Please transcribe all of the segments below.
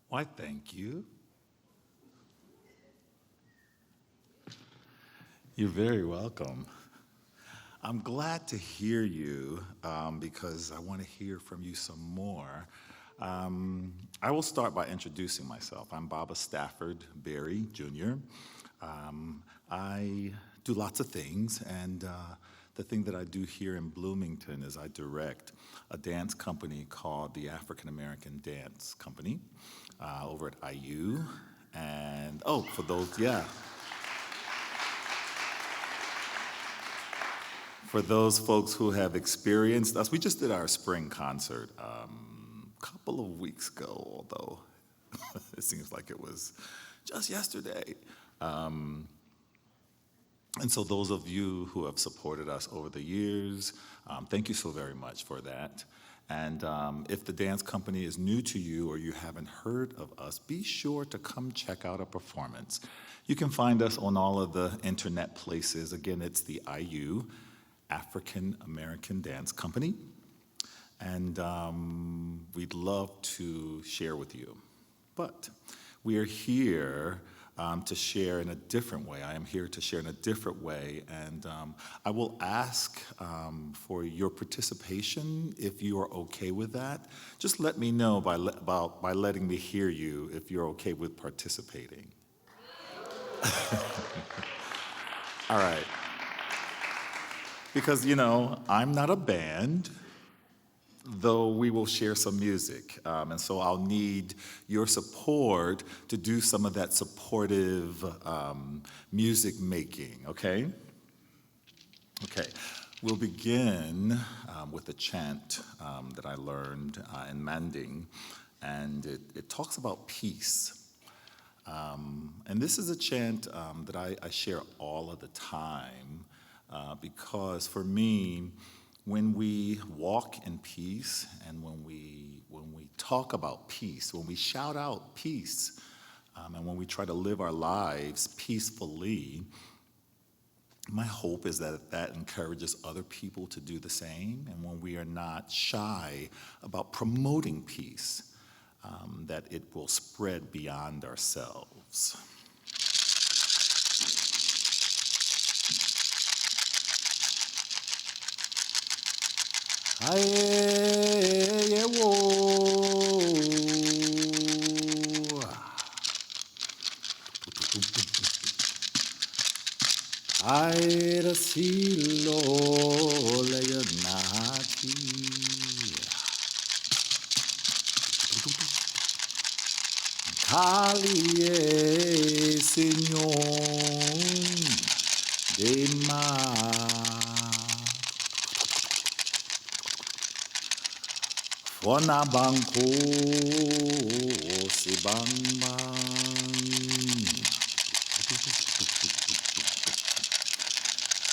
Why, thank you. You're very welcome. I'm glad to hear you because I want to hear from you some more. I will start by introducing myself. I'm Baba Stafford Berry Jr. I do lots of things, and the thing that I do here in Bloomington is I direct a dance company called the African American Dance Company over at IU. And oh, for those, yeah. For those folks who have experienced us, we just did our spring concert a couple of weeks ago, although it seems like it was just yesterday. And so those of you who have supported us over the years, thank you so very much for that. And if the dance company is new to you or you haven't heard of us, be sure to come check out a performance. You can find us on all of the internet places. Again, it's the IU, African American Dance Company. And we'd love to share with you. But we are here to share in a different way. I am here to share in a different way, and I will ask for your participation if you are okay with that. Just let me know by letting me hear you if you're okay with participating. All right. Because, you know, I'm not a band, though we will share some music. And so I'll need your support to do some of that supportive music making, okay? Okay, we'll begin with a chant that I learned in Manding, and it talks about peace. And this is a chant that I share all of the time because for me, when we walk in peace and when we talk about peace, when we shout out peace, and when we try to live our lives peacefully, my hope is that that encourages other people to do the same. And when we are not shy about promoting peace, that it will spread beyond ourselves. Aye, wo. Aye, the silo leonati. Calie, Señor de mar. Fona banko si bang bang.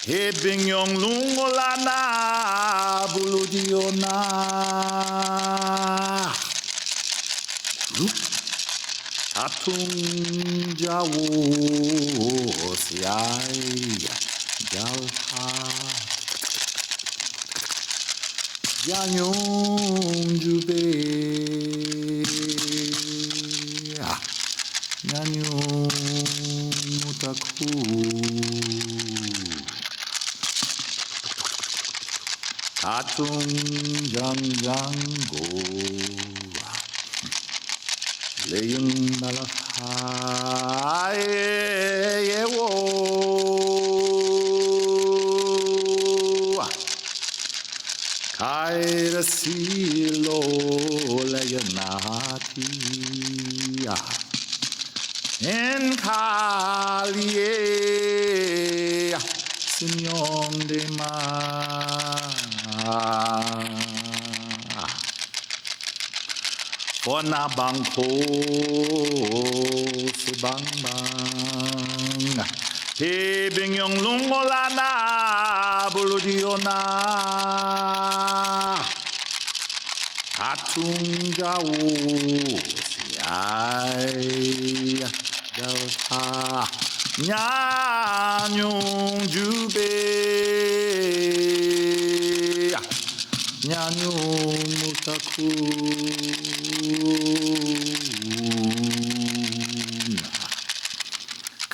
He bing yong lungolana buludiona. Atung jawo si ay jalha. Yanyong jube, yanyong mutaku, atung jang jango, leyung malakay yewo. Kaira silo leonati en calie Señor de mar Fona banco se bang bang He bing yong lungolana buludiona Atung jawo siay jalha nyanyung jube nyanyung mutaku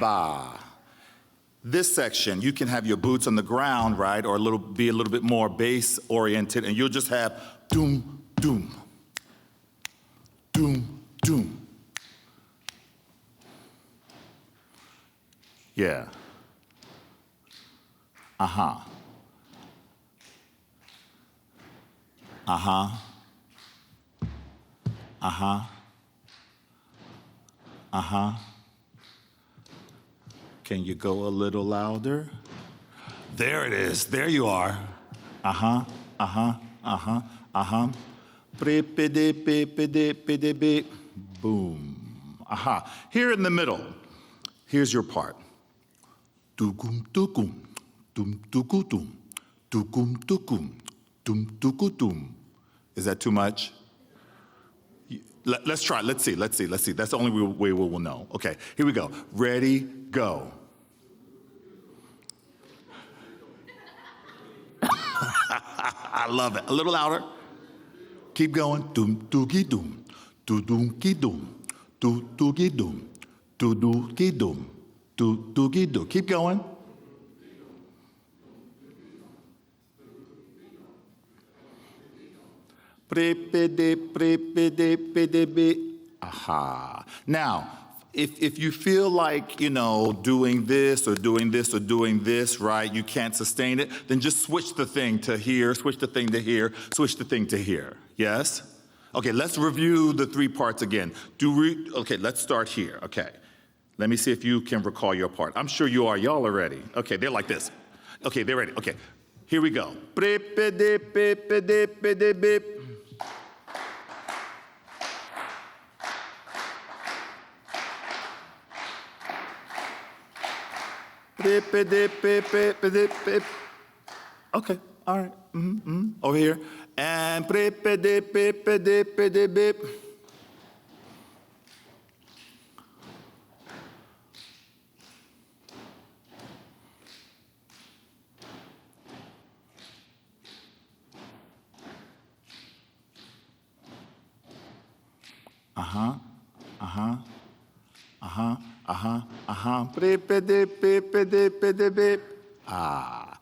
Ba. This section, you can have your boots on the ground, right, or be a little bit more bass oriented, and you'll just have doom, doom, doom, doom. Yeah. Uh-huh. Uh-huh. Uh-huh. Uh-huh. Can you go a little louder? There it is. There you are. Uh-huh. Uh-huh. Uh-huh. Uh-huh. Boom. Uh-huh. Here in the middle, here's your part. Tukum tukum. Tum tukutum. Tukum tukum. Tum tukutum. Is that too much? Let's try. Let's see. That's the only way we will know. Okay, here we go. Ready, go. I love it. A little louder. Keep going. Dum doogie dum. Do doogie dum. Do doogie dum. Do doogie dum. Do doogie dum. Keep going. Aha. Now, if you feel like, doing this or doing this or doing this, right, you can't sustain it, then just switch the thing to here, switch the thing to here, switch the thing to here. Yes? Okay, let's review the three parts again. Okay, let's start here. Okay. Let me see if you can recall your part. I'm sure you are. Y'all are ready. Okay, they're like this. Okay, they're ready. Okay, here we go. Okay, all right. Over here. And uh-huh. Ah.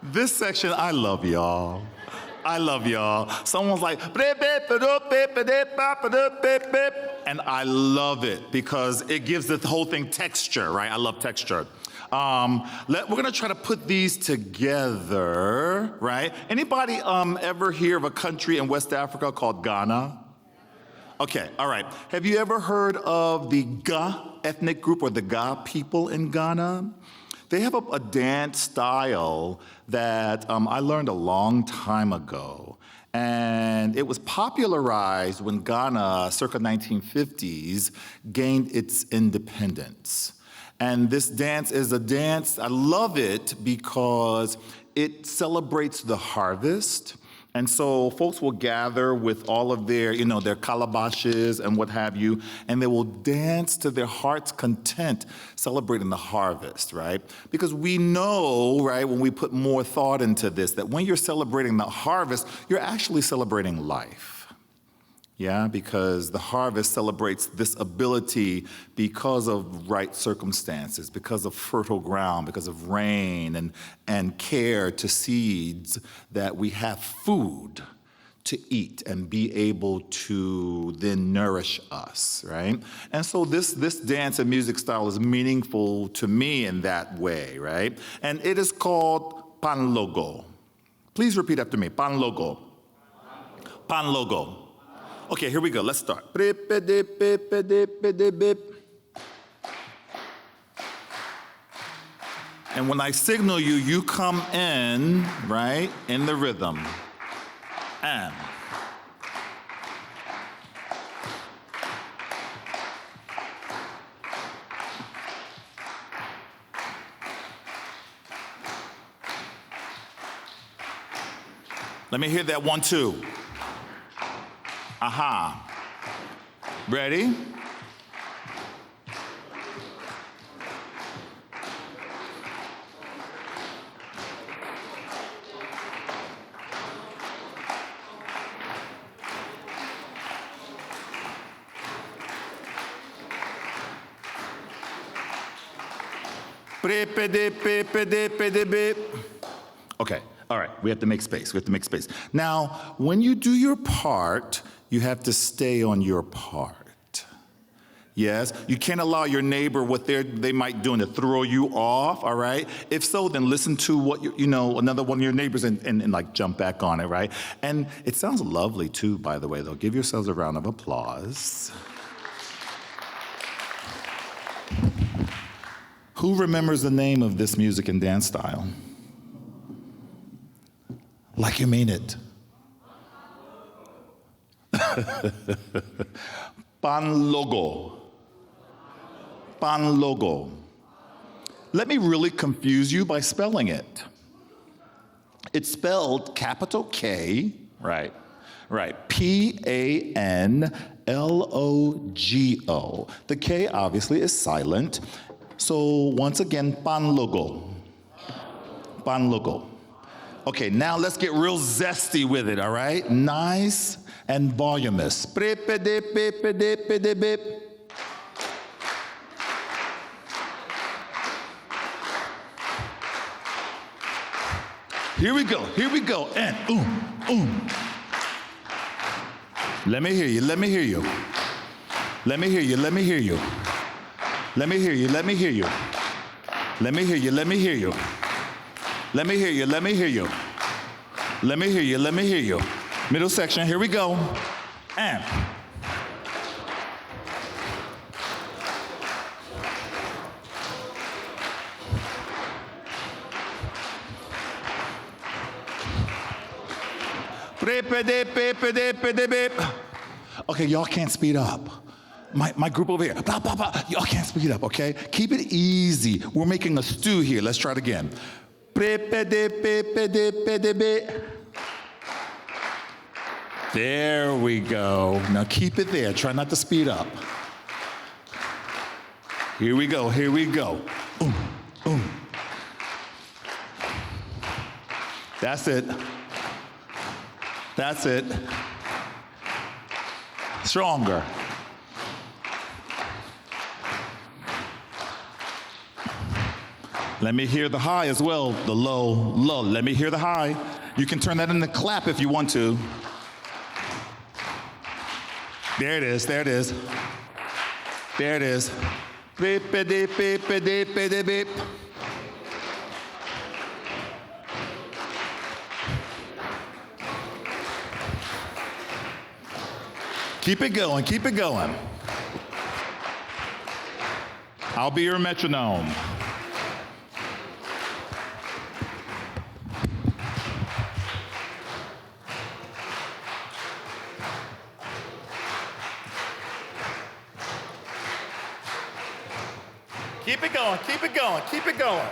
This section, I love y'all. Someone's like, and I love it because it gives the whole thing texture, right? I love texture. We're gonna try to put these together, right? Anybody ever hear of a country in West Africa called Ghana? Okay, all right. Have you ever heard of the Ga ethnic group or the Ga people in Ghana? They have a dance style that I learned a long time ago. And it was popularized when Ghana, circa 1950s, gained its independence. And this dance is a dance, I love it because it celebrates the harvest. And so folks will gather with all of their, their calabashes and what have you, and they will dance to their heart's content, celebrating the harvest, right? Because we know, right, when we put more thought into this, that when you're celebrating the harvest, you're actually celebrating life. Yeah, because the harvest celebrates this ability because of right circumstances, because of fertile ground, because of rain and care to seeds, that we have food to eat and be able to then nourish us, right? And so this dance and music style is meaningful to me in that way, right? And it is called Panlogo. Please repeat after me, Panlogo. Panlogo. Okay, here we go. Let's start. And when I signal you, you come in, right, in the rhythm. And. Let me hear that 1, 2. Aha. Ready? Okay, all right, we have to make space. We have to make space. Now, when you do your part, you have to stay on your part. Yes, you can't allow your neighbor what they might do to throw you off, all right? If so, then listen to what, another one of your neighbors and like jump back on it, right? And it sounds lovely too, by the way, though. Give yourselves a round of applause. Who remembers the name of this music and dance style? Like you mean it. Panlogo. Panlogo. Let me really confuse you by spelling it. It's spelled capital K, right? Right. Panlogo. The K obviously is silent. So once again, panlogo. Panlogo. Okay, now let's get real zesty with it, all right? Nice and voluminous. Here we go, and Let me hear you. Let me hear you. Let me hear you. Let me hear you. Let me hear you. Let me hear you. Let me hear you. Let me hear you. Let me hear you. Let me hear you. Let me hear you. Let me hear you. Middle section. Here we go. And. Okay, y'all can't speed up. My group over here, blah, blah, blah. Y'all can't speed up, okay? Keep it easy. We're making a stew here. Let's try it again. There we go. Now keep it there. Try not to speed up. Here we go. Here we go. That's it. That's it. Stronger. Let me hear the high as well, the low, low. Let me hear the high. You can turn that into clap if you want to. There it is, there it is. There it is. Beep, beep, beep, beep, beep, beep, beep. Keep it going, keep it going. I'll be your metronome. Keep it going, keep it going, keep it going.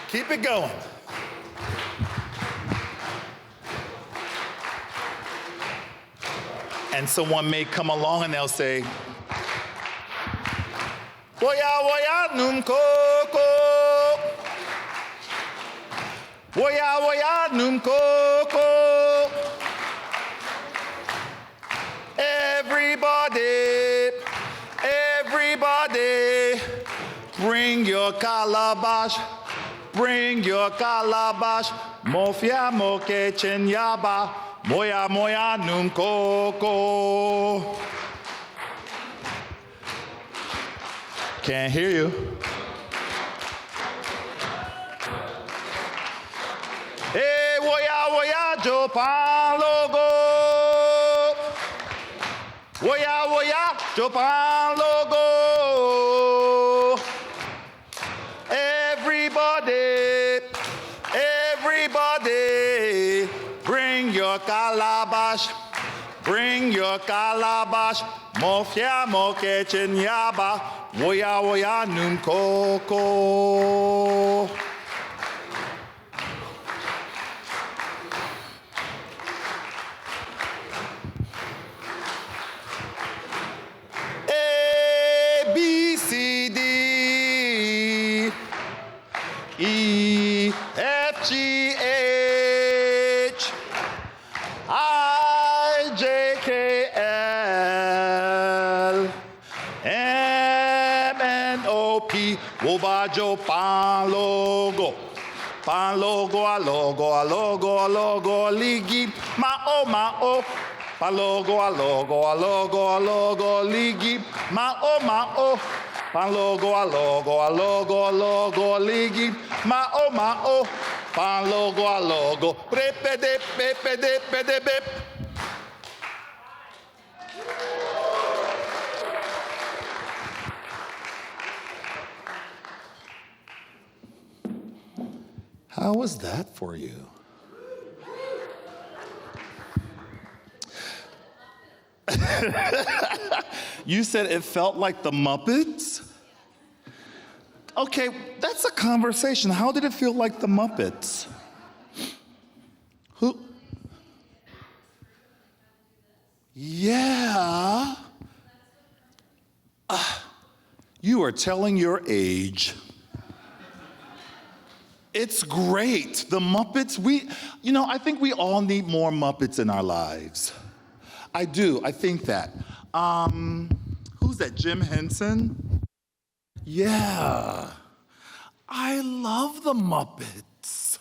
Keep it going. And someone may come along and they'll say, Woya woya num coco. Woya woya num coco. Everybody, everybody, bring your calabash. Bring your calabash, mofia moke chenyaba, moya moya num coco. Can't hear you. Hey, woya woya Jopan logo. Woya woya Jopan logo. Everybody, bring your calabash, bring your calabash, mofia moke chenyaba, woya woya num coco. ajo, pan logo. Pan logo, a logo, a logo, a logo, ligi, ma o. Pan logo, a logo, a logo, a logo, ligi, ma o. Pan logo, a logo, a logo, a logo, ligi, ma o. Pan logo, a logo, pepe de bip. How was that for you? You said it felt like the Muppets? Okay, that's a conversation. How did it feel like the Muppets? Who? Yeah. You are telling your age. It's great. The Muppets, I think we all need more Muppets in our lives. I do, I think that. Who's that, Jim Henson? Yeah. I love the Muppets.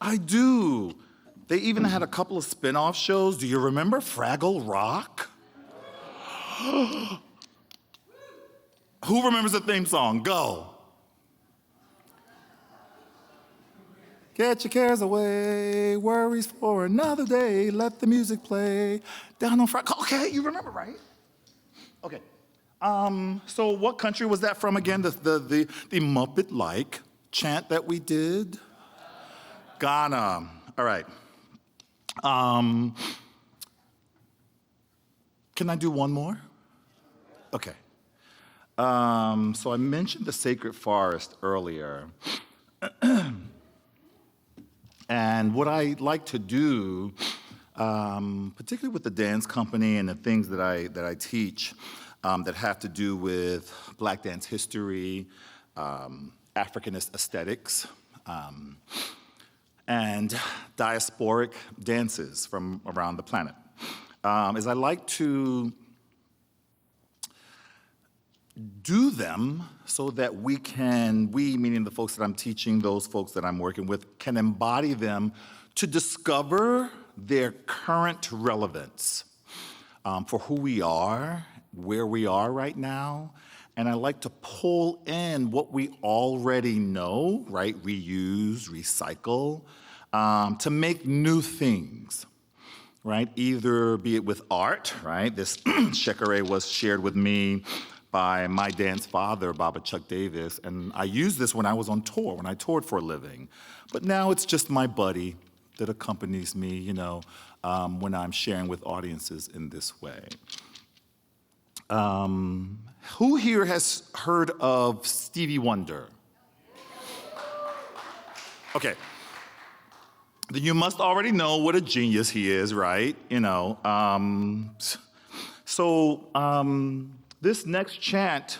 I do. They even had a couple of spin-off shows. Do you remember Fraggle Rock? Who remembers the theme song? Go. Get your cares away, worries for another day, let the music play. Down on Friday. Okay, you remember, right? Okay. So what country was that from again, the Muppet-like chant that we did? Ghana. All right. Can I do one more? Okay. So I mentioned the sacred forest earlier. And what I like to do, particularly with the dance company and the things that I teach that have to do with Black dance history, Africanist aesthetics, and diasporic dances from around the planet, is I like to do them so that we, meaning the folks that I'm teaching, those folks that I'm working with, can embody them to discover their current relevance for who we are, where we are right now. And I like to pull in what we already know, right? Reuse, recycle, to make new things, right? Either be it with art, right? This shekere was shared with me by my dance father, Baba Chuck Davis, and I used this when I was on tour, when I toured for a living. But now it's just my buddy that accompanies me, when I'm sharing with audiences in this way. Who here has heard of Stevie Wonder? Okay. Then you must already know what a genius he is, right? This next chant,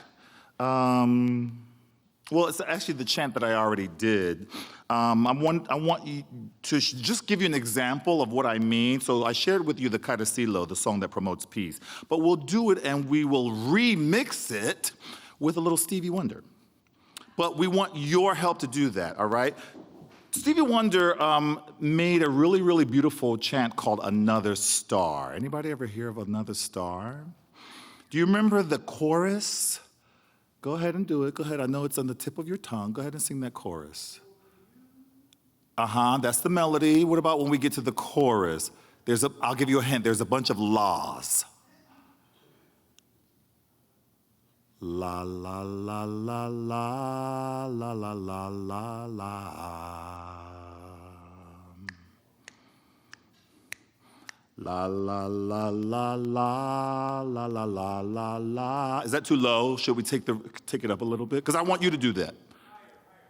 it's actually the chant that I already did. I want you to just give you an example of what I mean. So I shared with you the Katasilo, the song that promotes peace. But we'll do it and we will remix it with a little Stevie Wonder. But we want your help to do that, all right? Stevie Wonder made a really, really beautiful chant called Another Star. Anybody ever hear of Another Star? Do you remember the chorus? Go ahead and do it. Go ahead. I know it's on the tip of your tongue. Go ahead and sing that chorus. That's the melody. What about when we get to the chorus? I'll give you a hint. There's a bunch of la's. La la la la la la la la la la. La la la la la la la la la la. Is that too low? Should we take it up a little bit? Because I want you to do that.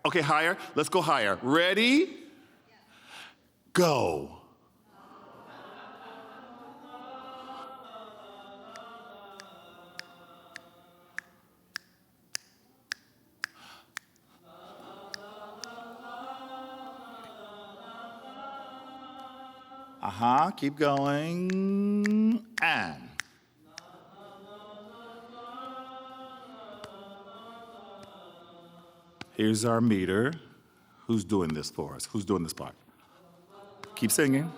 Okay, higher. Let's go higher. Ready? Go. Keep going. And. Here's our meter. Who's doing this for us? Who's doing this part? Keep singing.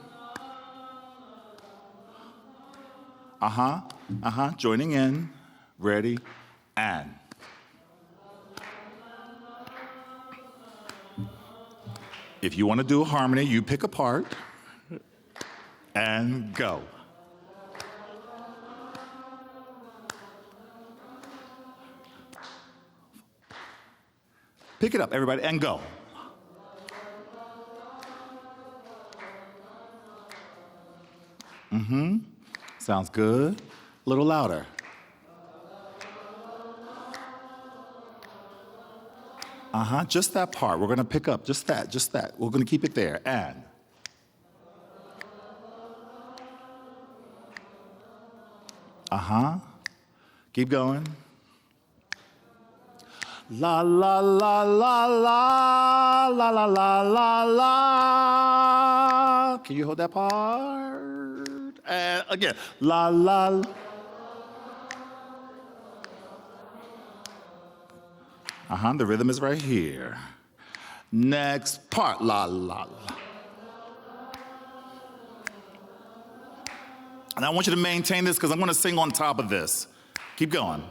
Joining in. Ready, and. If you want to do a harmony, you pick a part and go. Pick it up, everybody, and go. Sounds good. A little louder. Just that part. We're going to pick up just that. We're going to keep it there. And. Keep going. La la la la la la la la la la. Can you hold that part? And again. La la. The rhythm is right here. Next part, la la la. And I want you to maintain this because I'm going to sing on top of this. Keep going.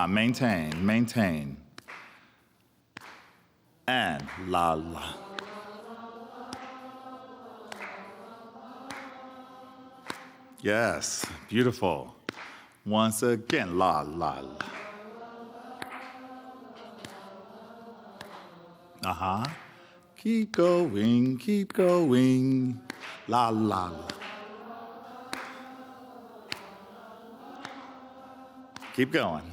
Maintain. And la la. Yes, beautiful. Once again, la la la. Keep going, la la la. Keep going.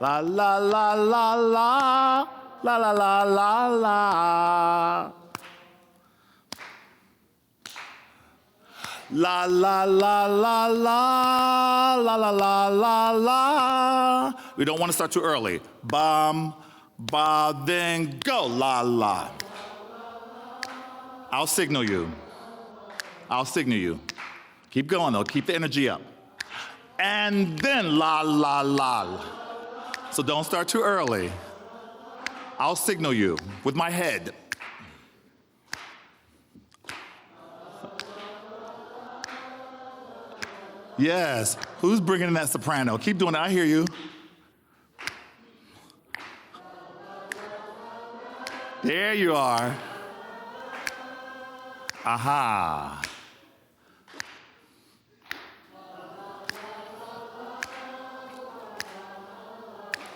La la la la la, la la la la la. La la la la la, la la la la la. We don't want to start too early. Bum, ba, then go, la la. I'll signal you. Keep going though, keep the energy up. And then la la la. So don't start too early. I'll signal you with my head. Yes. Who's bringing in that soprano? Keep doing it. I hear you. There you are. Aha.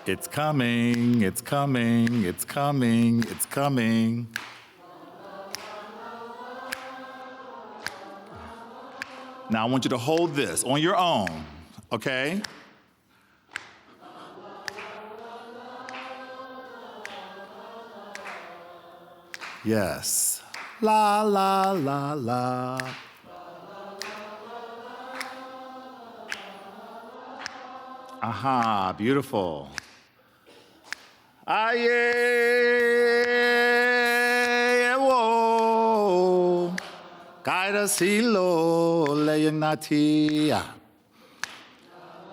It's coming, it's coming, it's coming, it's coming. Now I want you to hold this on your own, okay? Yes. La, la, la, la. Aha, beautiful. Aye, wo. Kaida silo leyenatia.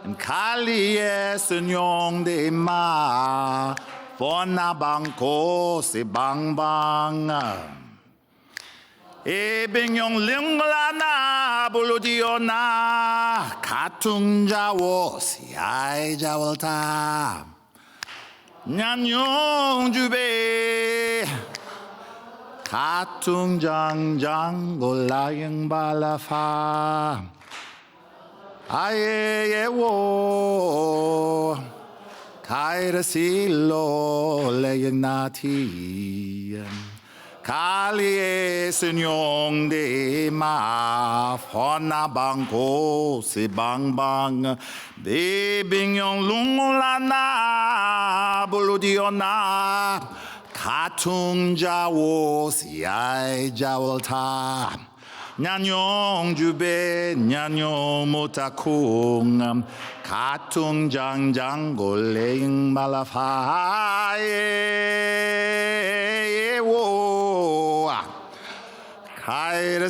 And kali senyong de ma. Fona bangko se bang bang. E bingyong linglana buludiona. Katung jawo siai jawalta. Nyanyong jube. Katung jang jang golayang balafa. Aye wo. Kaira silo leyenati. Kali senyong de ma. Fona bangko se bang bang. De bingyong lungulana buludiona. Katung jawo siai jawalta. Nyanyong jube nyanyong motakung. Katung jang jang goling malafaye wo. Kaira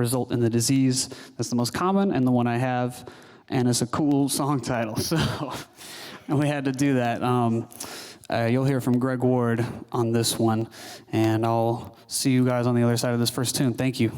result in the disease. That's the most common and the one I have, and it's a cool song title, so and we had to do that. You'll hear from Greg Ward on this one, and I'll see you guys on the other side of this first tune. Thank you.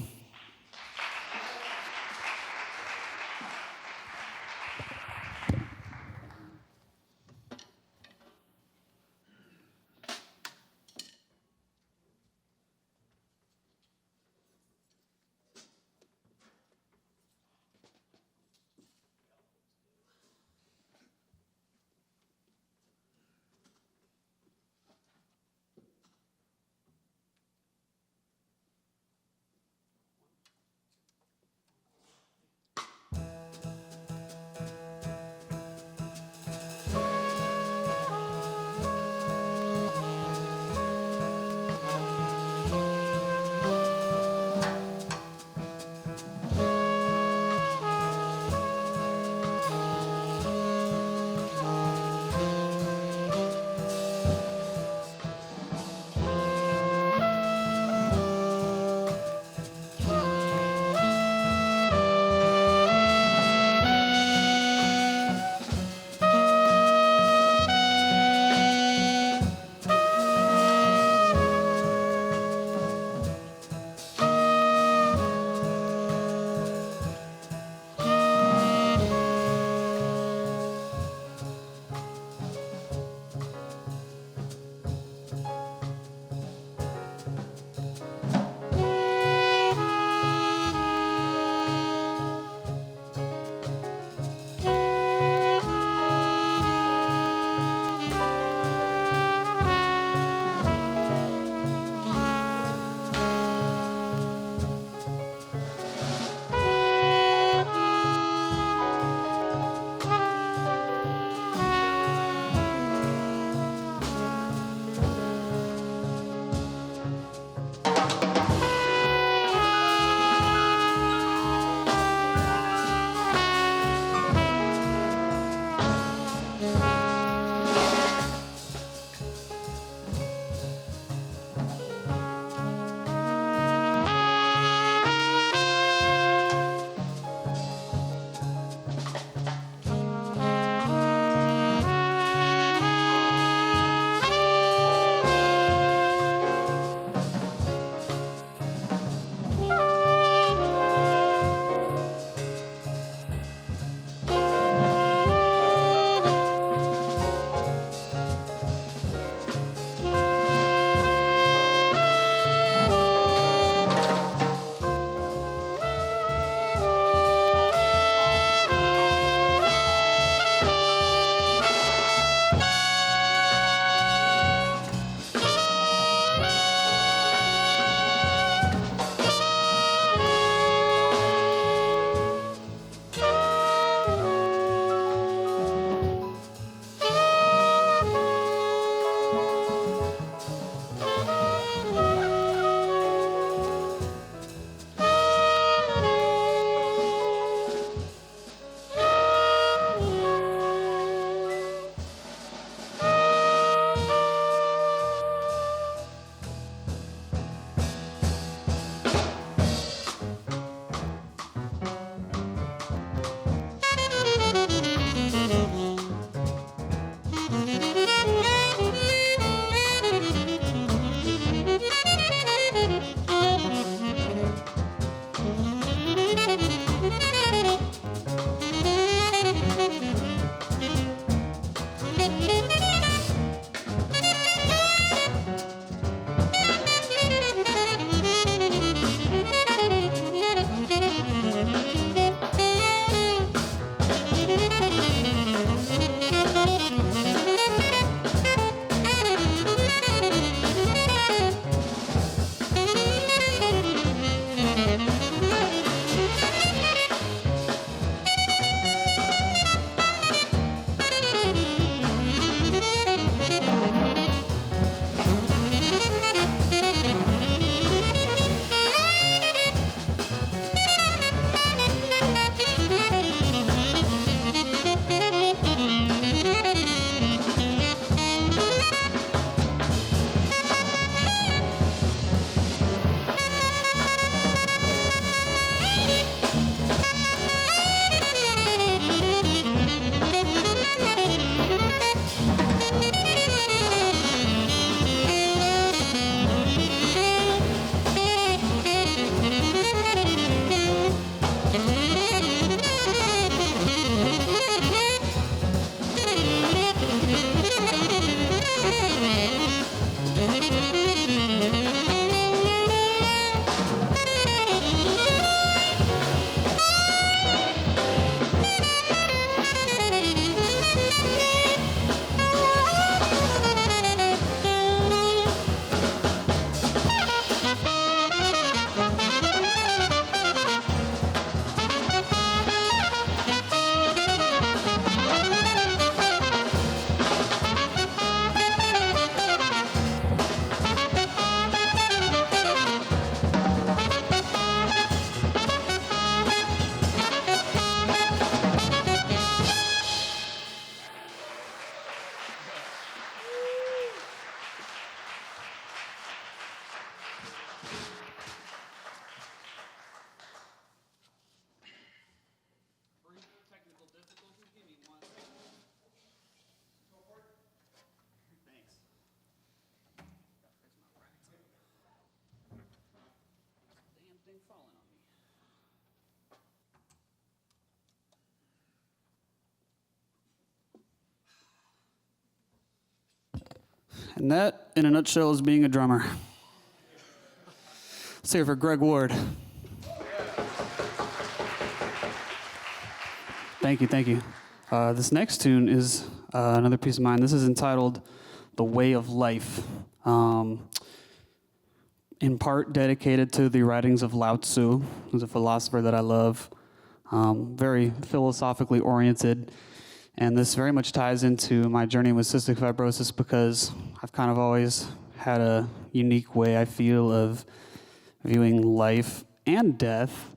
And that, in a nutshell, is being a drummer. Let's hear it for Greg Ward. Thank you, thank you. This next tune is another piece of mine. This is entitled The Way of Life, in part dedicated to the writings of Lao Tzu, who's a philosopher that I love, very philosophically oriented. And this very much ties into my journey with cystic fibrosis because I've kind of always had a unique way, I feel, of viewing life and death,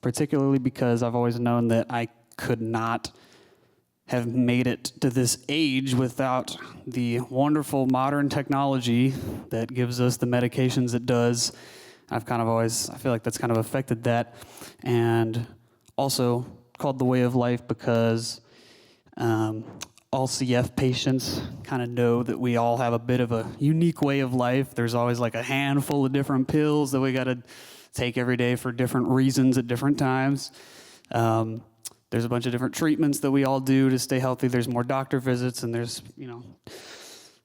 particularly because I've always known that I could not have made it to this age without the wonderful modern technology that gives us the medications it does. I feel like that's kind of affected that. And also called The Way of Life because all CF patients kind of know that we all have a bit of a unique way of life. There's always like a handful of different pills that we got to take every day for different reasons at different times. There's a bunch of different treatments that we all do to stay healthy. There's more doctor visits, and there's,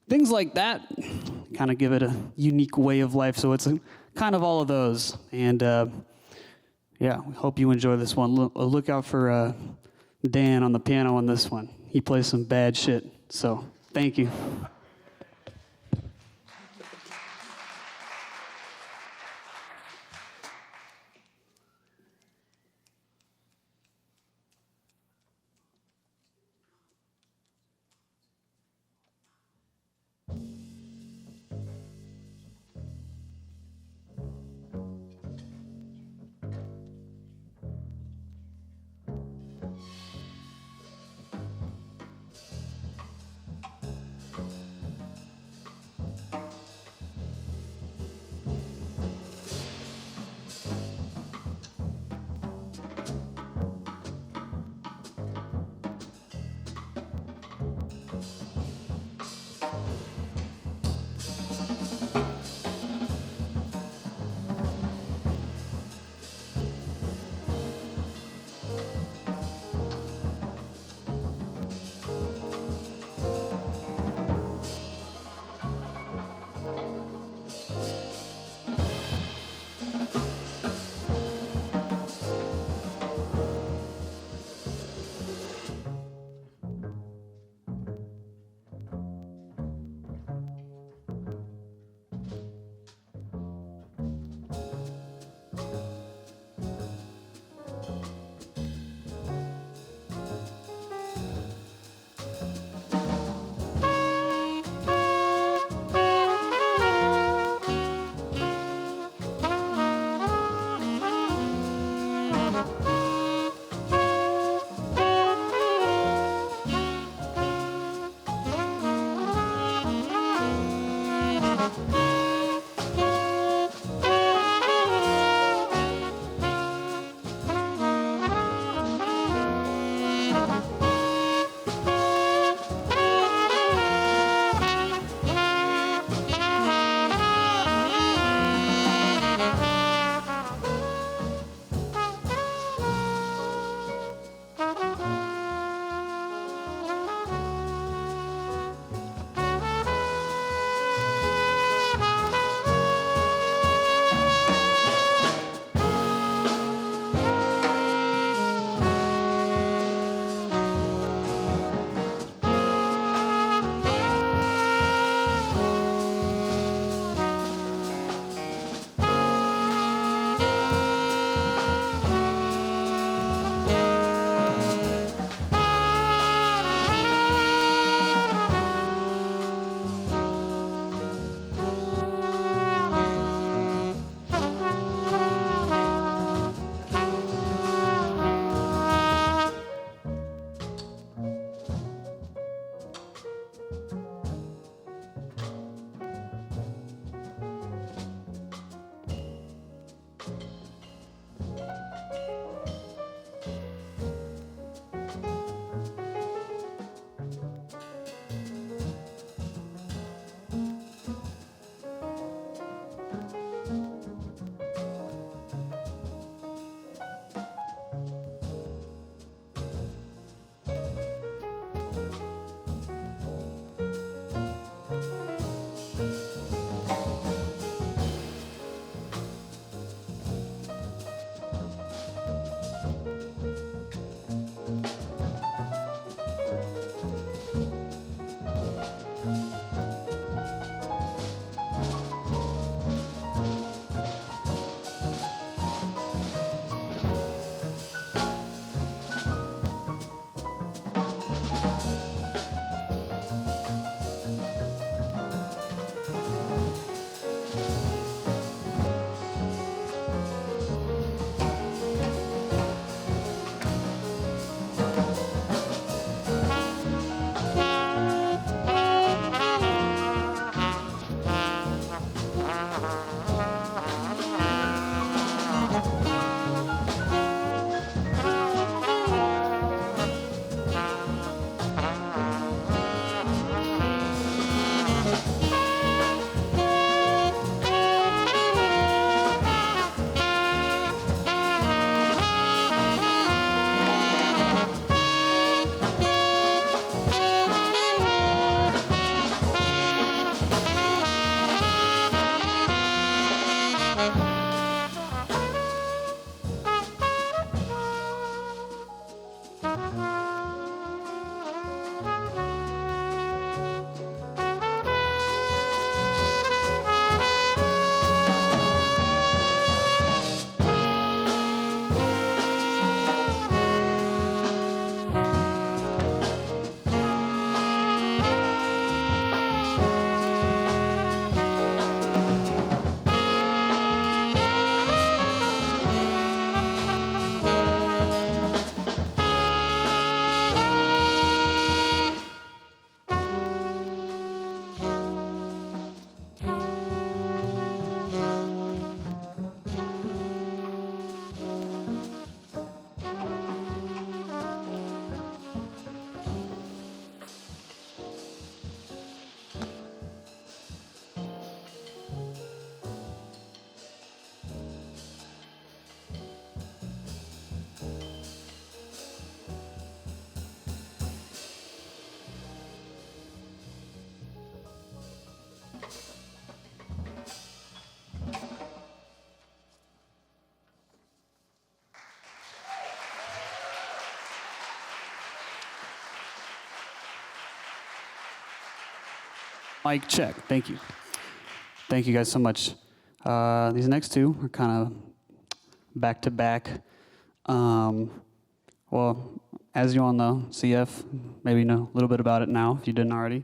things like that kind of give it a unique way of life. So it's kind of all of those. And yeah, we hope you enjoy this one. Look out for Dan on the piano on this one. He plays some bad shit. So thank you. Mic check. Thank you. Thank you guys so much. These next two are kind of back to back. Well, as you all know, CF, maybe you know a little bit about it now if you didn't already.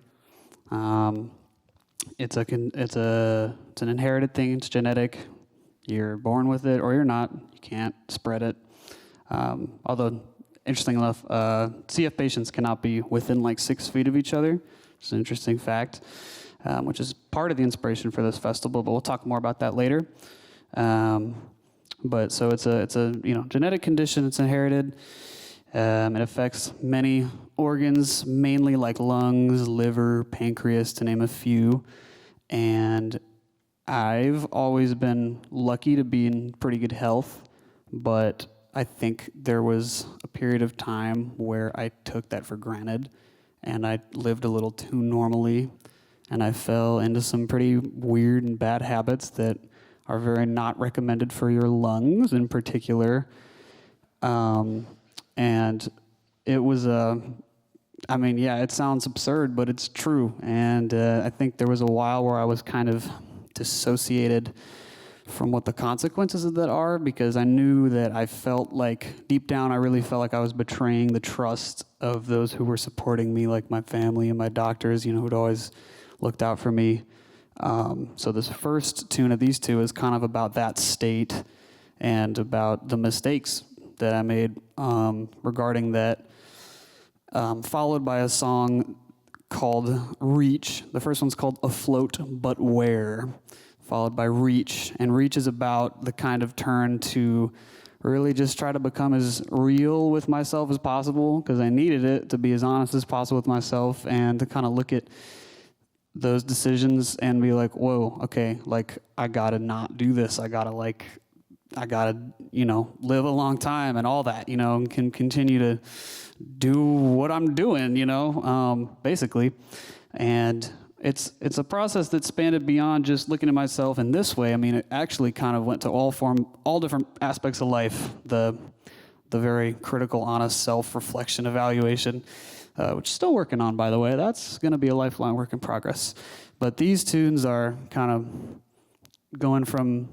It's an inherited thing. It's genetic. You're born with it or you're not. You can't spread it. Although, interesting enough, CF patients cannot be within like 6 feet of each other. It's an interesting fact, which is part of the inspiration for this festival. But we'll talk more about that later. But so it's a genetic condition. It's inherited. It affects many organs, mainly like lungs, liver, pancreas, to name a few. And I've always been lucky to be in pretty good health, but I think there was a period of time where I took that for granted, and I lived a little too normally, and I fell into some pretty weird and bad habits that are very not recommended for your lungs in particular. And it was it sounds absurd, but it's true. And I think there was a while where I was kind of dissociated from what the consequences of that are, because I knew that I felt like, deep down, I really felt like I was betraying the trust of those who were supporting me, like my family and my doctors, who'd always looked out for me. So this first tune of these two is kind of about that state and about the mistakes that I made regarding that, followed by a song called Reach. The first one's called Afloat But Where, followed by Reach. And Reach is about the kind of turn to really just try to become as real with myself as possible, because I needed it to be as honest as possible with myself, and to kind of look at those decisions and be like, whoa, okay, like I gotta not do this. I gotta live a long time and all that, and can continue to do what I'm doing, basically. And it's a process that spanned beyond just looking at myself in this way. I mean, it actually kind of went to all different aspects of life. The very critical, honest self-reflection evaluation, which is still working on, by the way. That's going to be a lifelong work in progress. But these tunes are kind of going from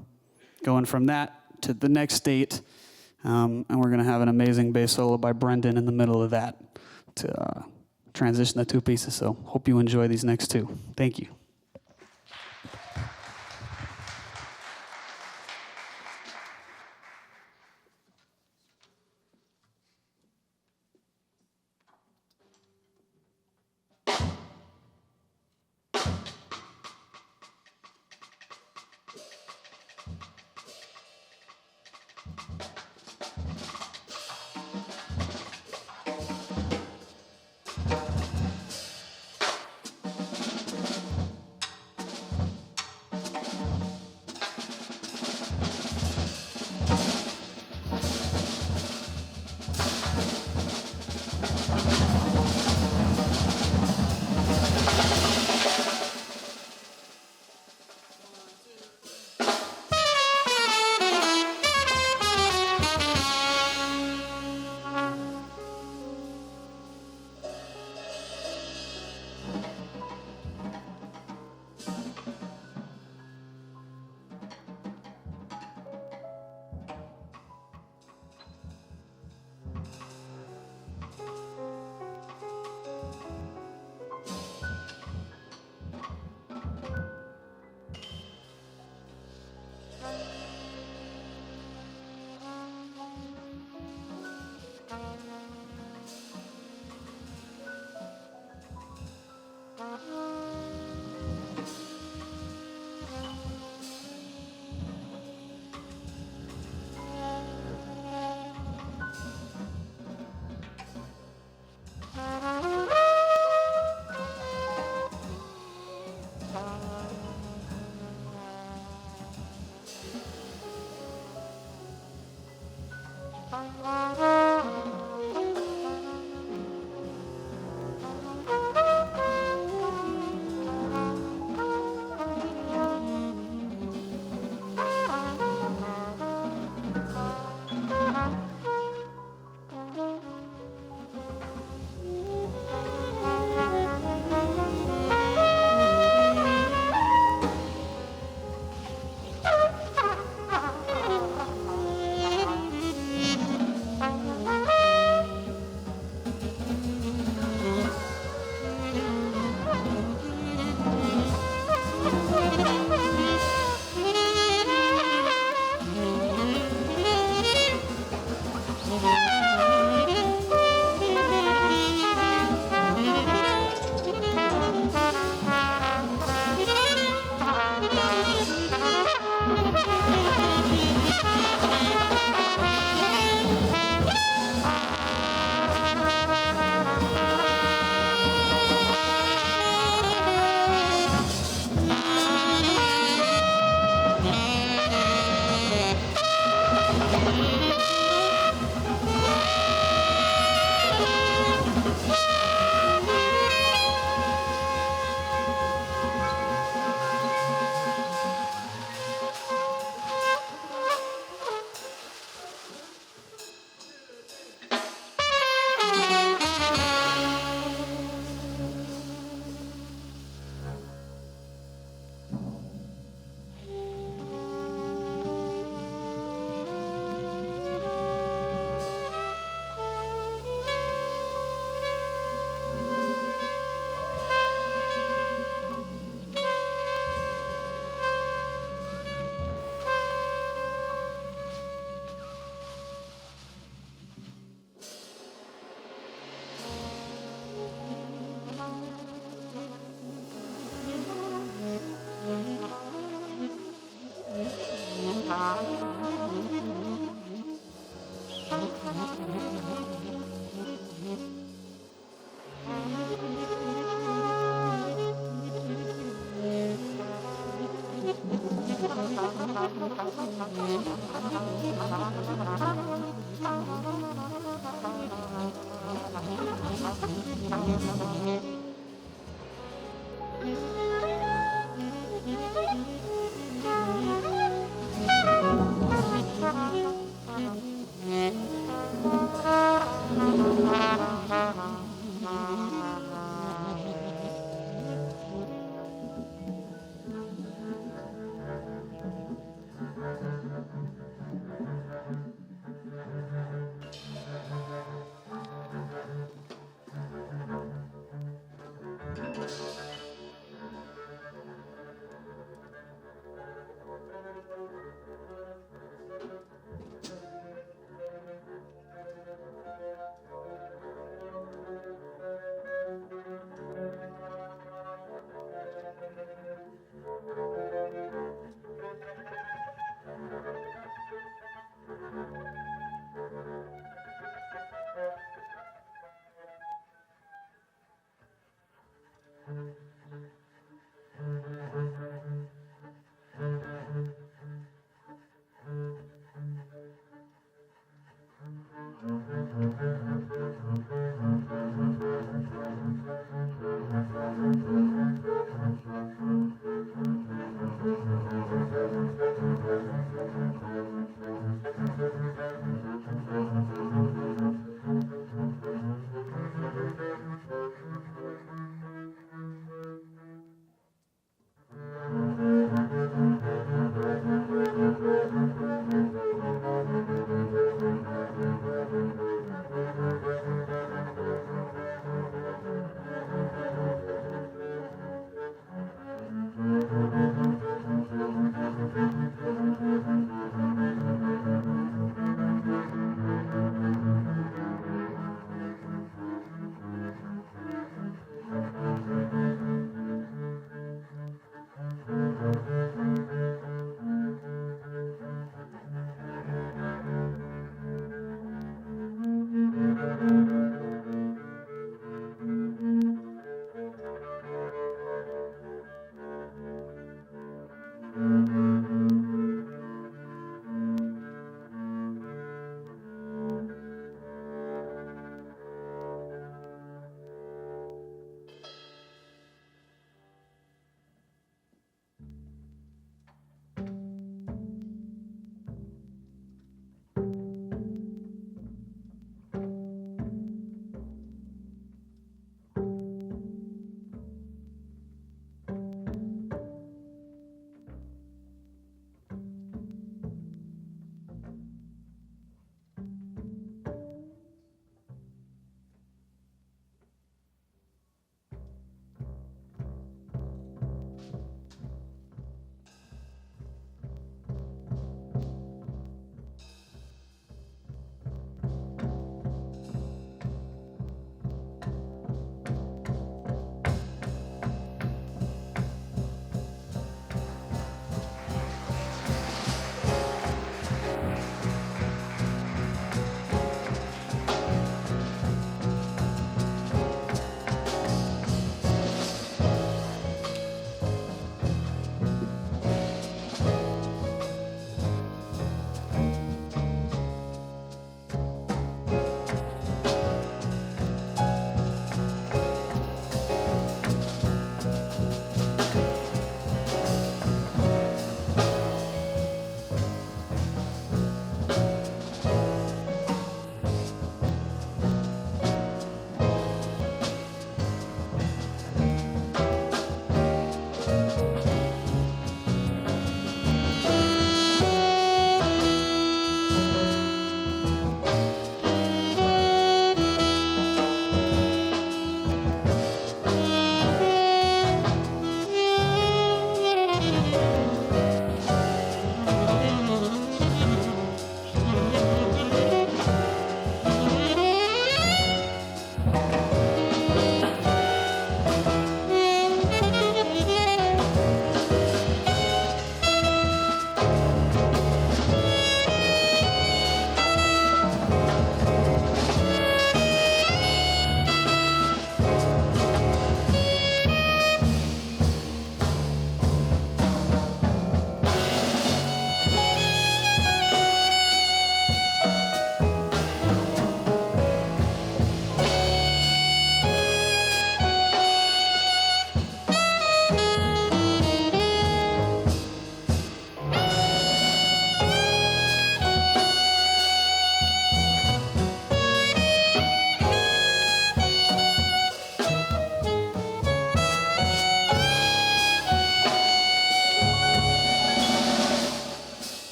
that to the next state, and we're going to have an amazing bass solo by Brendan in the middle of that to transition the two pieces. So hope you enjoy these next two. Thank you.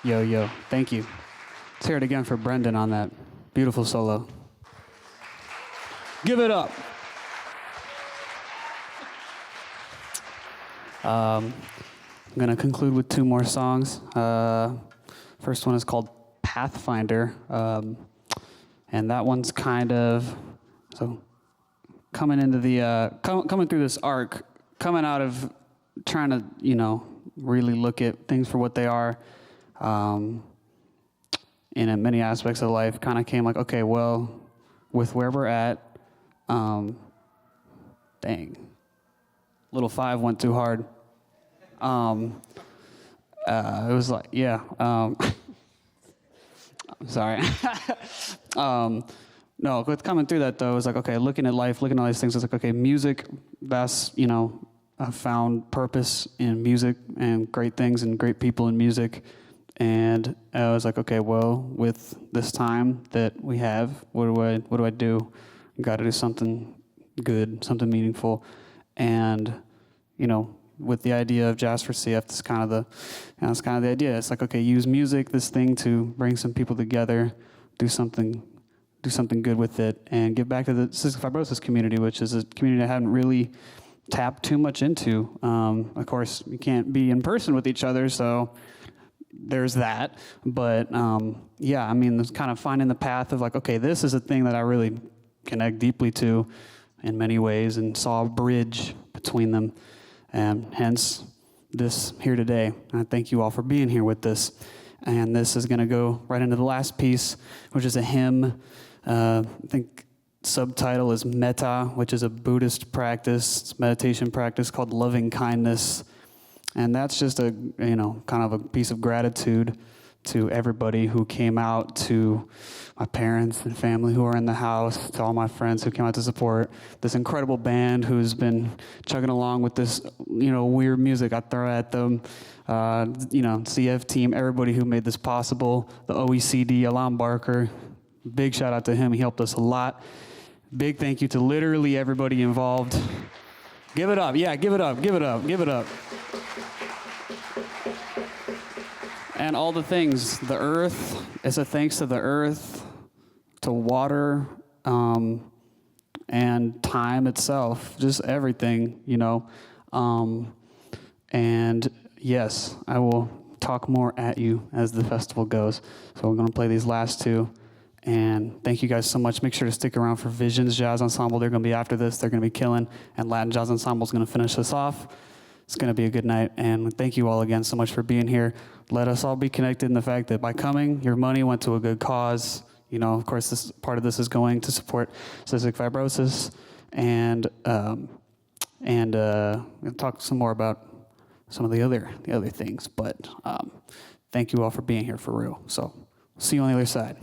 Yo, yo. Thank you. Let's hear it again for Brendan on that beautiful solo. Give it up. I'm going to conclude with two more songs. First one is called Pathfinder. And that one's kind of, so coming into the, coming through this arc, coming out of trying to, really look at things for what they are, and in many aspects of life, kind of came like, okay, well, with where we're at, dang, little 5 went too hard. It was like, yeah, I'm sorry. No, with coming through that though, it was like, okay, looking at life, looking at all these things, it's like, okay, music, that's, I found purpose in music and great things and great people in music. And I was like, okay, well, with this time that we have, what do I do? Got to do something good, something meaningful. And, with the idea of Jazz for CF, that's kind of the idea. It's like, okay, use music, this thing, to bring some people together, do something good with it, and give back to the cystic fibrosis community, which is a community I hadn't really tapped too much into. Of course, you can't be in person with each other, so there's that. But it's kind of finding the path of like, okay, this is a thing that I really connect deeply to in many ways, and saw a bridge between them, and hence this here today. And I thank you all for being here with this. And this is going to go right into the last piece, which is a hymn. I think subtitle is Metta, which is a Buddhist practice, meditation practice called loving kindness. And that's just a, kind of a piece of gratitude to everybody who came out, to my parents and family who are in the house, to all my friends who came out to support this incredible band who's been chugging along with this, weird music I throw at them. CF team, everybody who made this possible, the OECD, Alan Barker, big shout out to him. He helped us a lot. Big thank you to literally everybody involved. Give it up. Yeah, give it up, give it up, give it up. And all the things, the earth, it's a thanks to the earth, to water, and time itself, just everything, and yes, I will talk more at you as the festival goes. So we're going to play these last two. And thank you guys so much. Make sure to stick around for Visions Jazz Ensemble. They're going to be after this. They're going to be killing. And Latin Jazz Ensemble is going to finish this off. It's going to be a good night. And thank you all again so much for being here. Let us all be connected in the fact that by coming, your money went to a good cause. Of course, this part of this is going to support cystic fibrosis. And we'll talk some more about some of the other things. But thank you all for being here for real. So see you on the other side.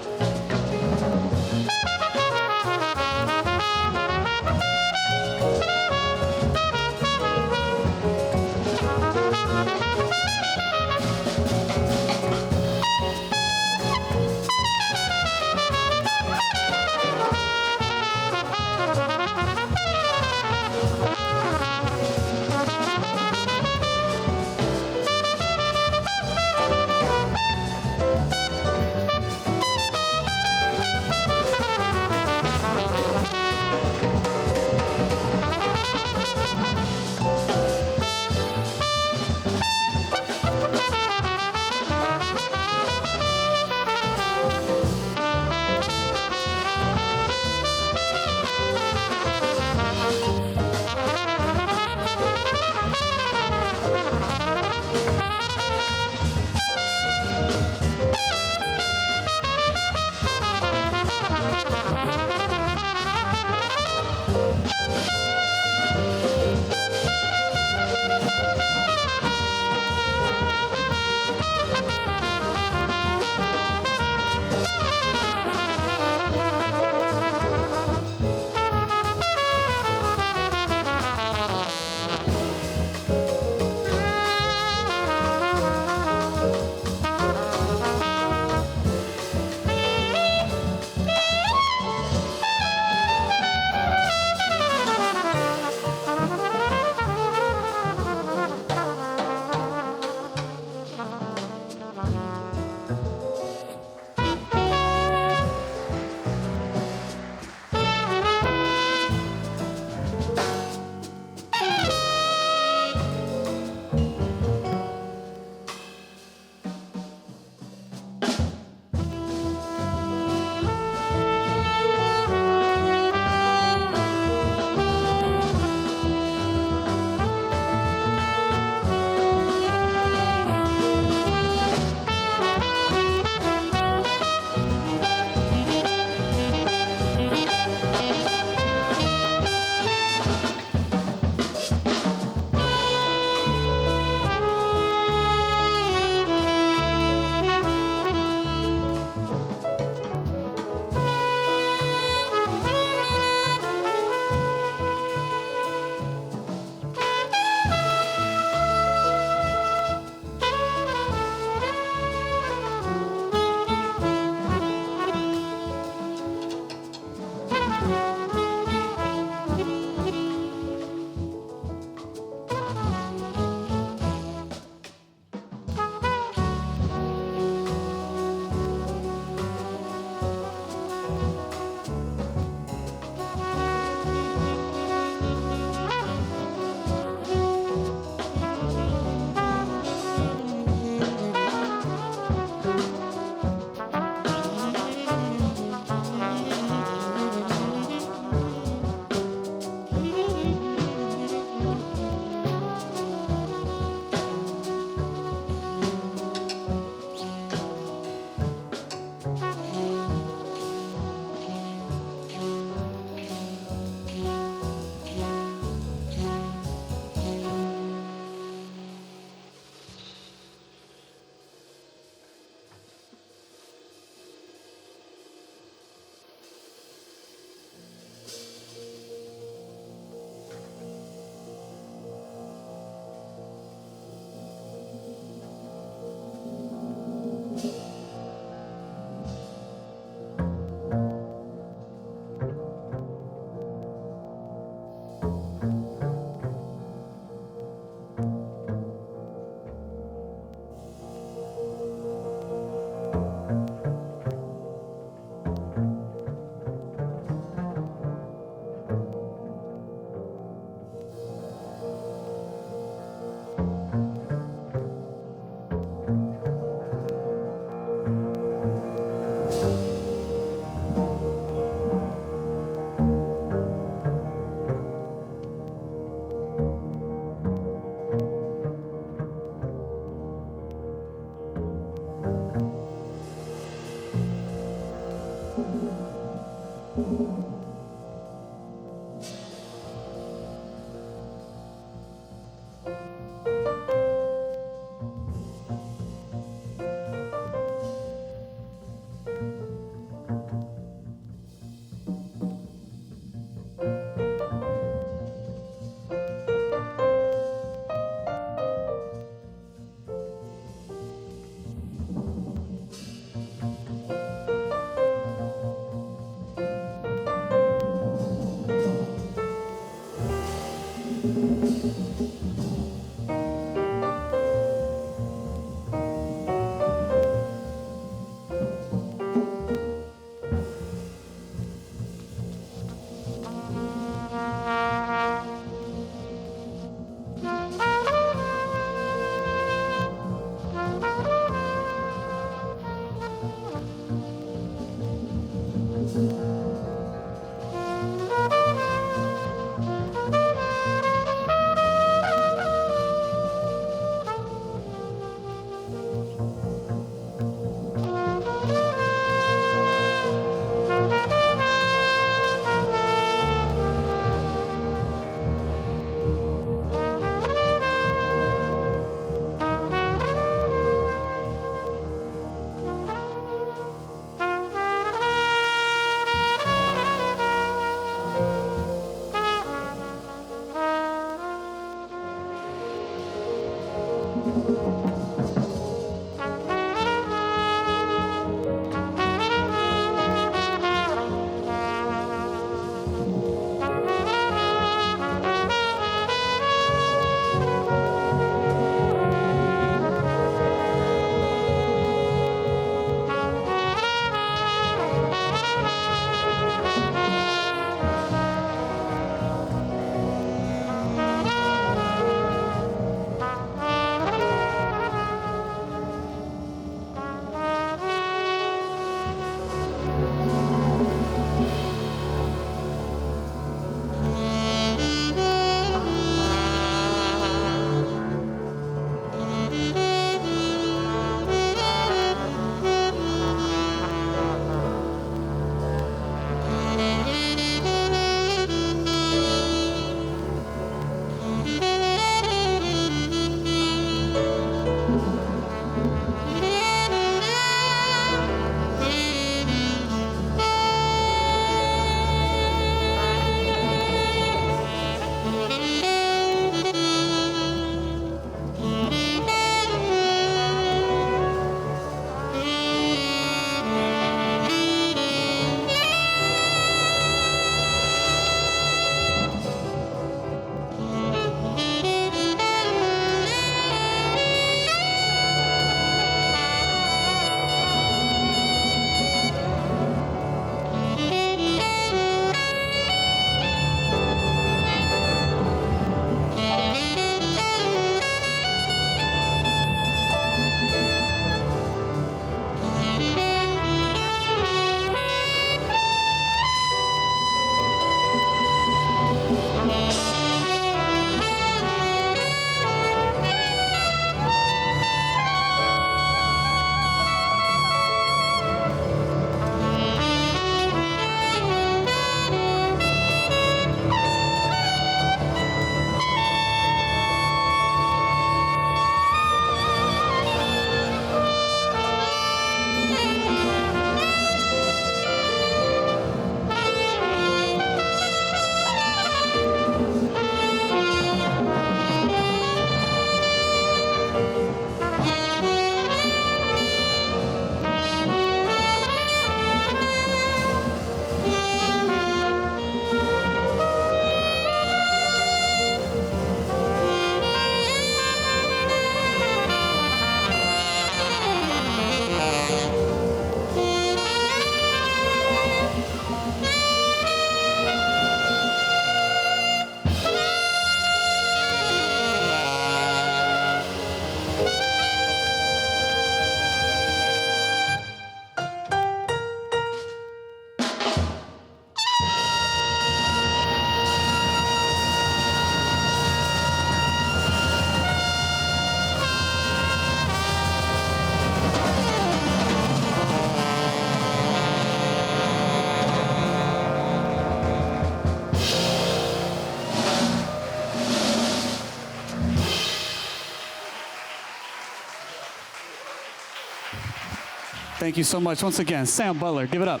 Thank you so much. Once again, Sam Butler, give it up.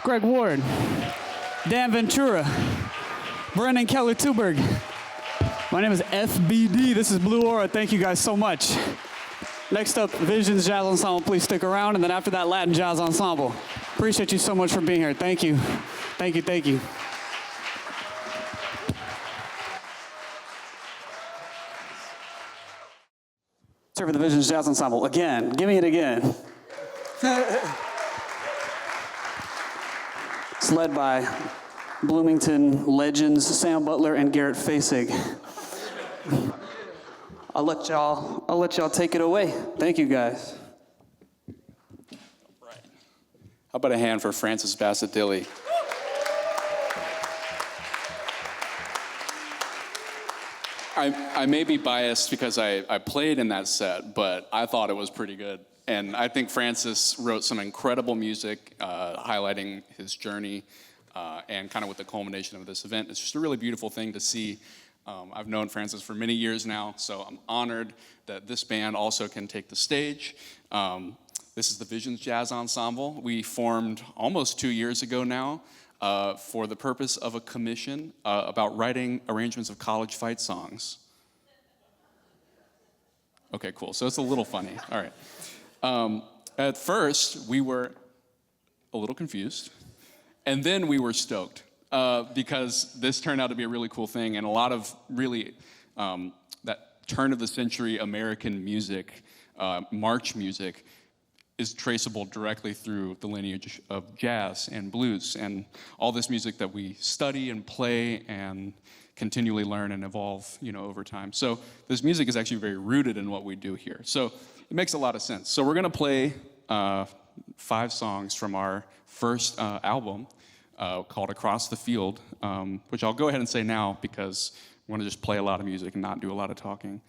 Greg Ward, Dan Ventura, Brennan Keller Tuberg. My name is FBD. This is Blue Aura. Thank you guys so much. Next up, Visions Jazz Ensemble. Please stick around. And then after that, Latin Jazz Ensemble. Appreciate you so much for being here. Thank you. Thank you. Thank you. Serve for the Visions Jazz Ensemble. Again. Give me it again. It's led by Bloomington legends Sam Butler and Garrett Fasig. I'll let y'all take it away. Thank you guys. Right. How about a hand for Francis Bassadilli? I may be biased because I played in that set, but I thought it was pretty good. And I think Francis wrote some incredible music highlighting his journey and kind of with the culmination of this event. It's just a really beautiful thing to see. I've known Francis for many years now, so I'm honored that this band also can take the stage. This is the Visions Jazz Ensemble. We formed almost 2 years ago now for the purpose of a commission about writing arrangements of college fight songs. Okay, cool. So it's a little funny. All right. At first, we were a little confused, and then we were stoked because this turned out to be a really cool thing, and a lot of really that turn-of-the-century American music, march music, is traceable directly through the lineage of jazz and blues and all this music that we study and play and continually learn and evolve, over time. So this music is actually very rooted in what we do here. So it makes a lot of sense. So we're gonna play 5 songs from our first album called Across the Field, which I'll go ahead and say now because I want to just play a lot of music and not do a lot of talking.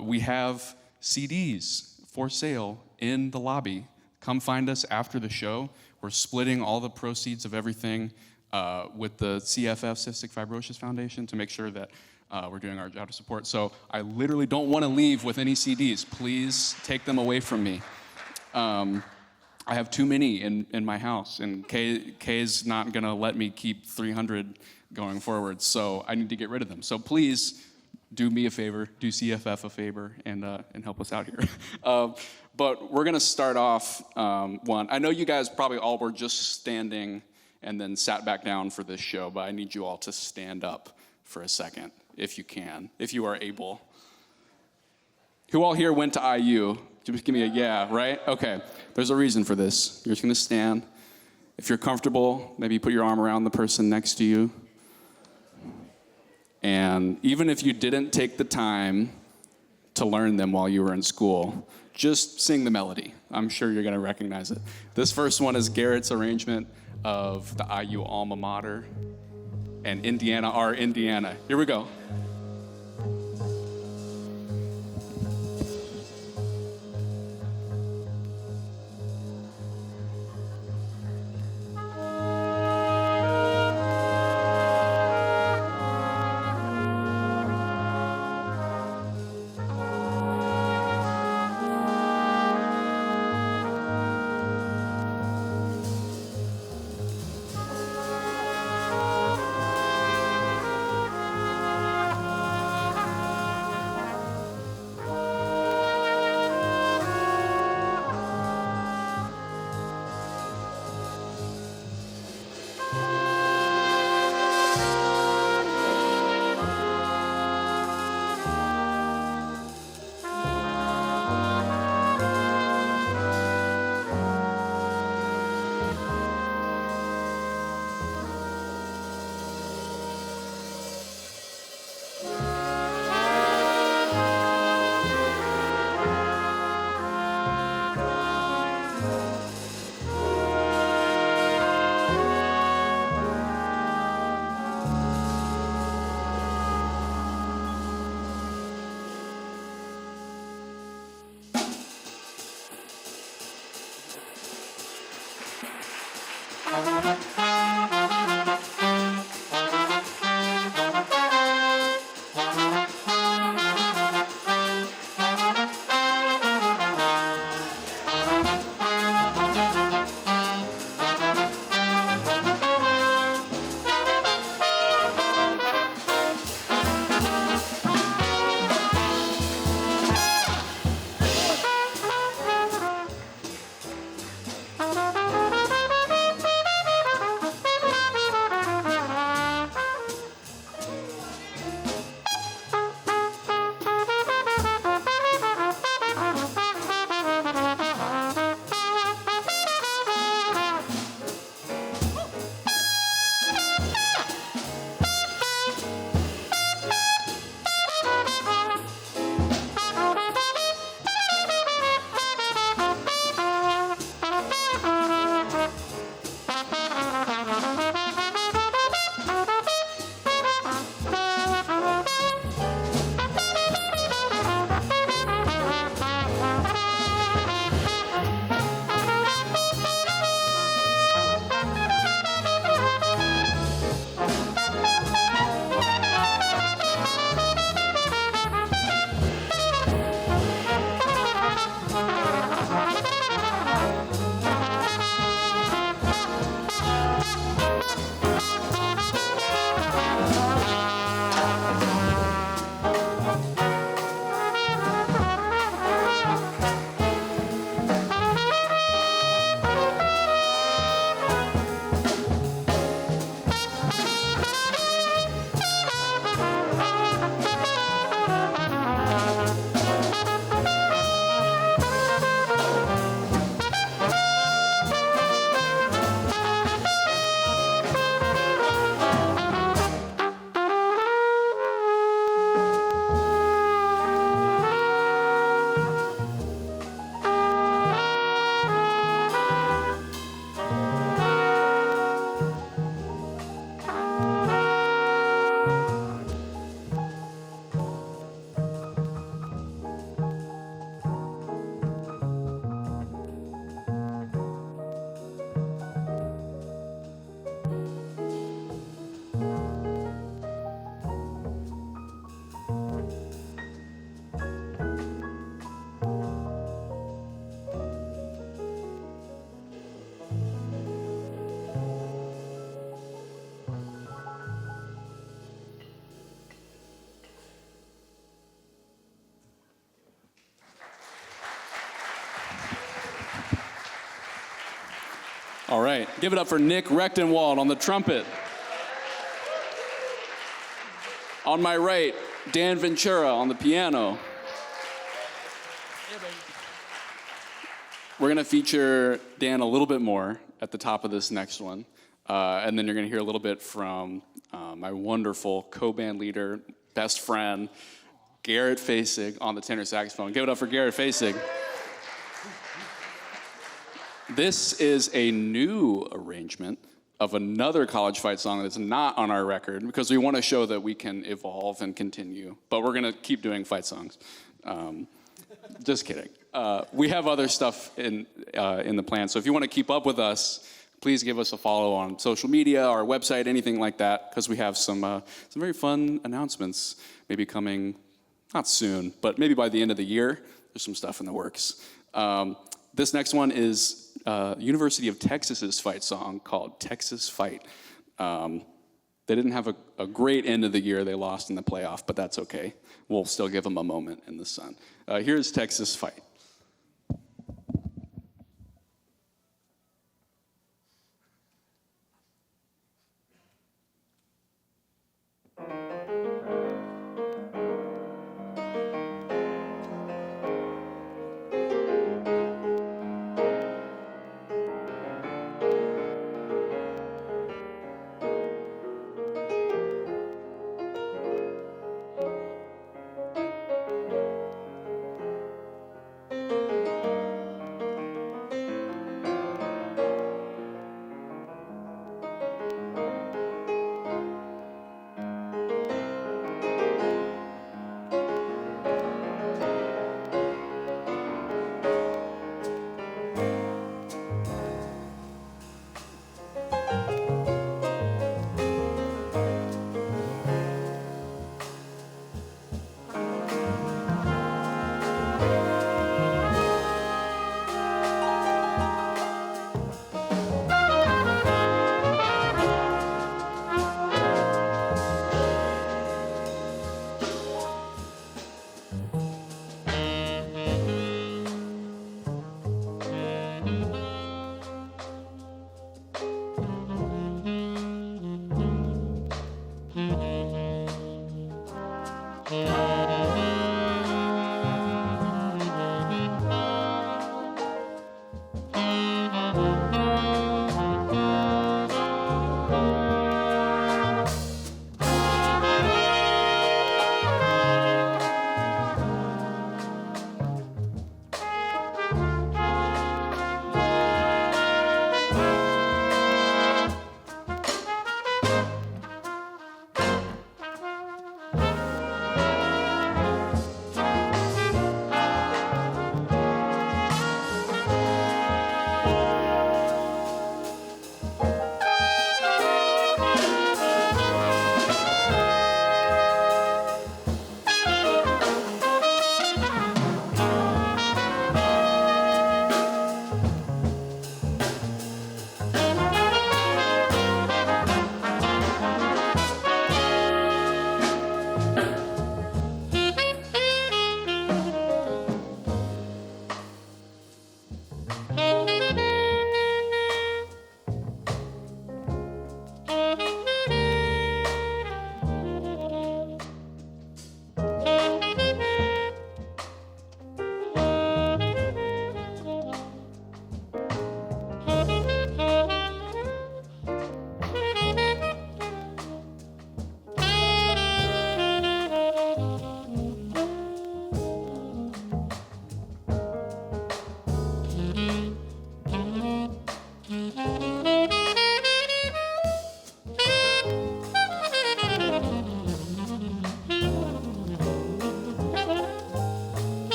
We have CDs for sale in the lobby. Come find us after the show. We're splitting all the proceeds of everything with the CFF, Cystic Fibrosis Foundation, to make sure that we're doing our job to support. So I literally don't want to leave with any CDs. Please take them away from me. I have too many in my house, and Kay's not going to let me keep 300 going forward, so I need to get rid of them. So please do me a favor, do CFF a favor, and help us out here. But we're going to start off one. I know you guys probably all were just standing and then sat back down for this show, but I need you all to stand up for a second, if you can, if you are able. Who all here went to IU? Just give me a yeah, right? Okay, there's a reason for this. You're just going to stand. If you're comfortable, maybe put your arm around the person next to you. And even if you didn't take the time to learn them while you were in school, just sing the melody. I'm sure you're going to recognize it. This first one is Garrett's arrangement of the IU alma mater and Indiana, our Indiana. Here we go. All right, give it up for Nick Rechtenwald on the trumpet. On my right, Dan Ventura on the piano. We're gonna feature Dan a little bit more at the top of this next one. And then you're gonna hear a little bit from my wonderful co-band leader, best friend, Garrett Fasig on the tenor saxophone. Give it up for Garrett Fasig. This is a new arrangement of another college fight song that's not on our record because we want to show that we can evolve and continue. But we're going to keep doing fight songs. Just kidding. We have other stuff in the plan. So if you want to keep up with us, please give us a follow on social media, our website, anything like that, because we have some very fun announcements maybe coming, not soon, but maybe by the end of the year. There's some stuff in the works. This next one is University of Texas's fight song called Texas Fight. They didn't have a great end of the year. They lost in the playoff, but that's okay. We'll still give them a moment in the sun. Here's Texas Fight.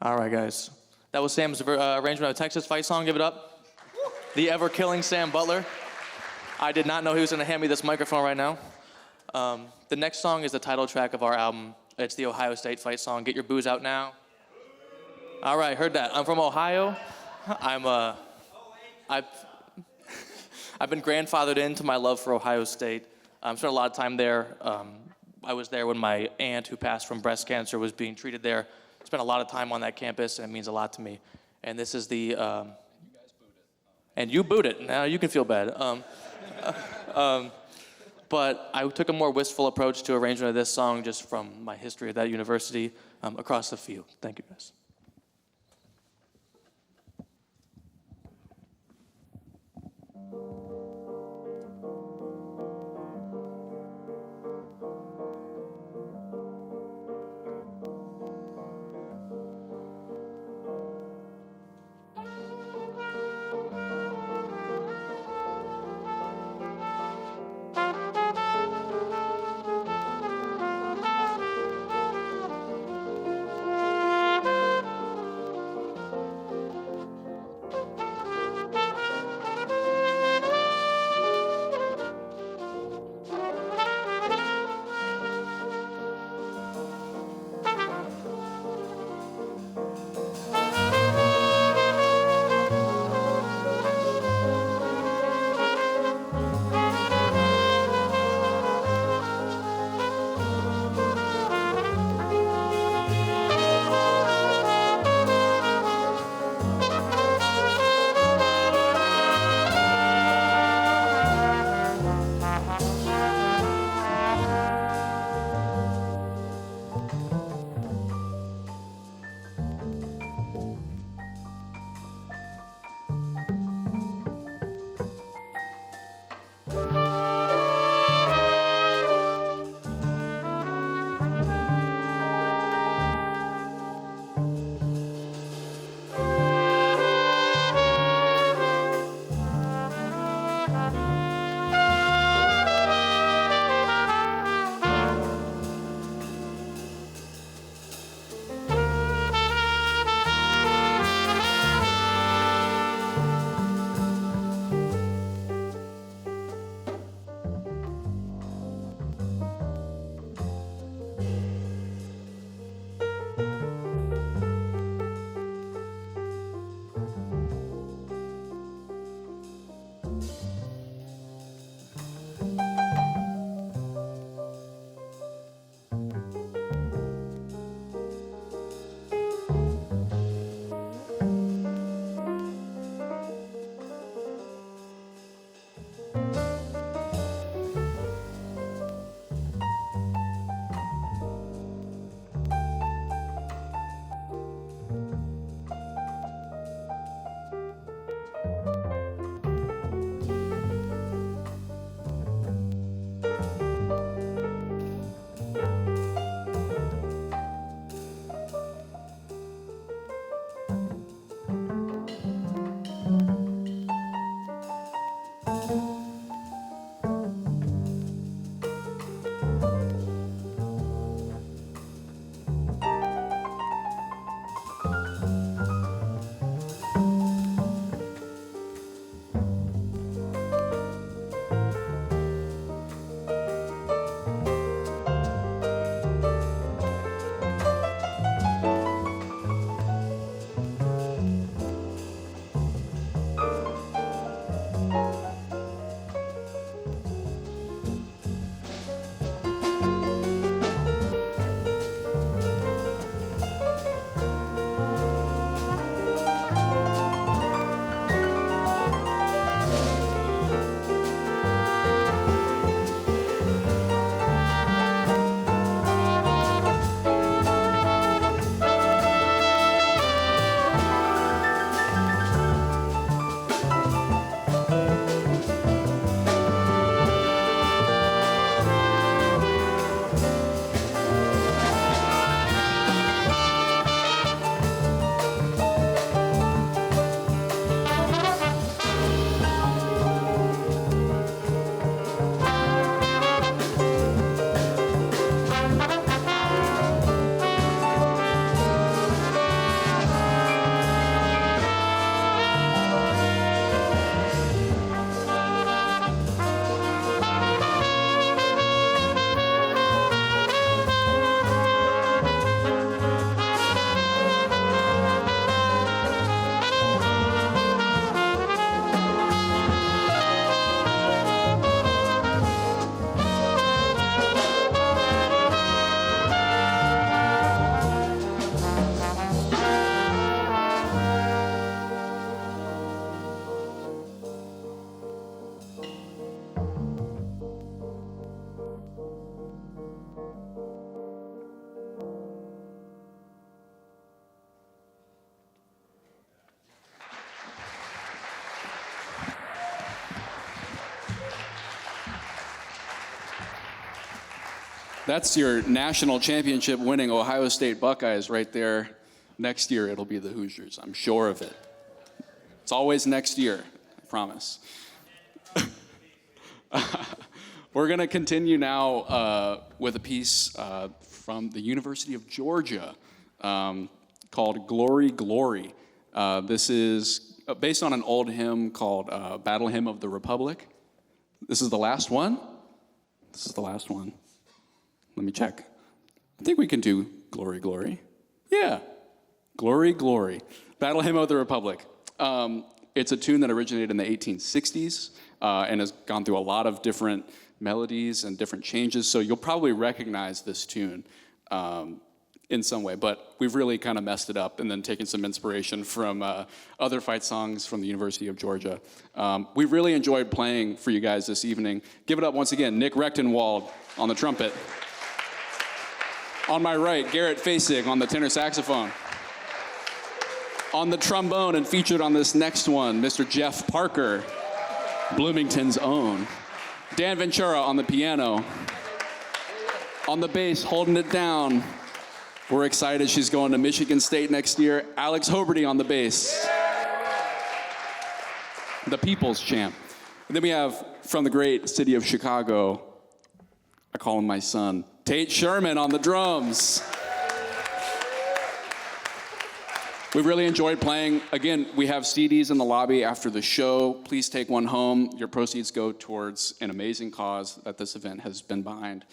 All right, guys. That was Sam's arrangement of a Texas fight song. Give it up. The ever-killing Sam Butler. I did not know he was going to hand me this microphone right now. The next song is the title track of our album. It's the Ohio State fight song. Get your booze out now. All right, heard that. I'm from Ohio. I've been grandfathered into my love for Ohio State. Spent a lot of time there. I was there when my aunt, who passed from breast cancer, was being treated there. Spent a lot of time on that campus, and it means a lot to me. And this is the... you guys booed it. And you booed it. Now you can feel bad. But I took a more wistful approach to arrangement of this song just from my history at that university across the field. Thank you, guys. That's your national championship winning Ohio State Buckeyes right there. Next year, it'll be the Hoosiers. I'm sure of it. It's always next year, I promise. We're going to continue now with a piece from the University of Georgia called Glory, Glory. This is based on an old hymn called Battle Hymn of the Republic. This is the last one? This is the last one. Let me check. I think we can do Glory, Glory. Yeah. Glory, Glory. Battle Hymn of the Republic. It's a tune that originated in the 1860s and has gone through a lot of different melodies and different changes. So you'll probably recognize this tune in some way, but we've really kind of messed it up and then taken some inspiration from other fight songs from the University of Georgia. We really enjoyed playing for you guys this evening. Give it up once again, Nick Rechtenwald on the trumpet. On my right, Garrett Fasig on the tenor saxophone. On the trombone and featured on this next one, Mr. Jeff Parker, Bloomington's own. Dan Ventura on the piano. On the bass, holding it down. We're excited she's going to Michigan State next year. Alex Hoberty on the bass. The People's Champ. And then we have, from the great city of Chicago, I call him my son, Tate Sherman on the drums. We really enjoyed playing. Again, we have CDs in the lobby after the show. Please take one home. Your proceeds go towards an amazing cause that this event has been behind.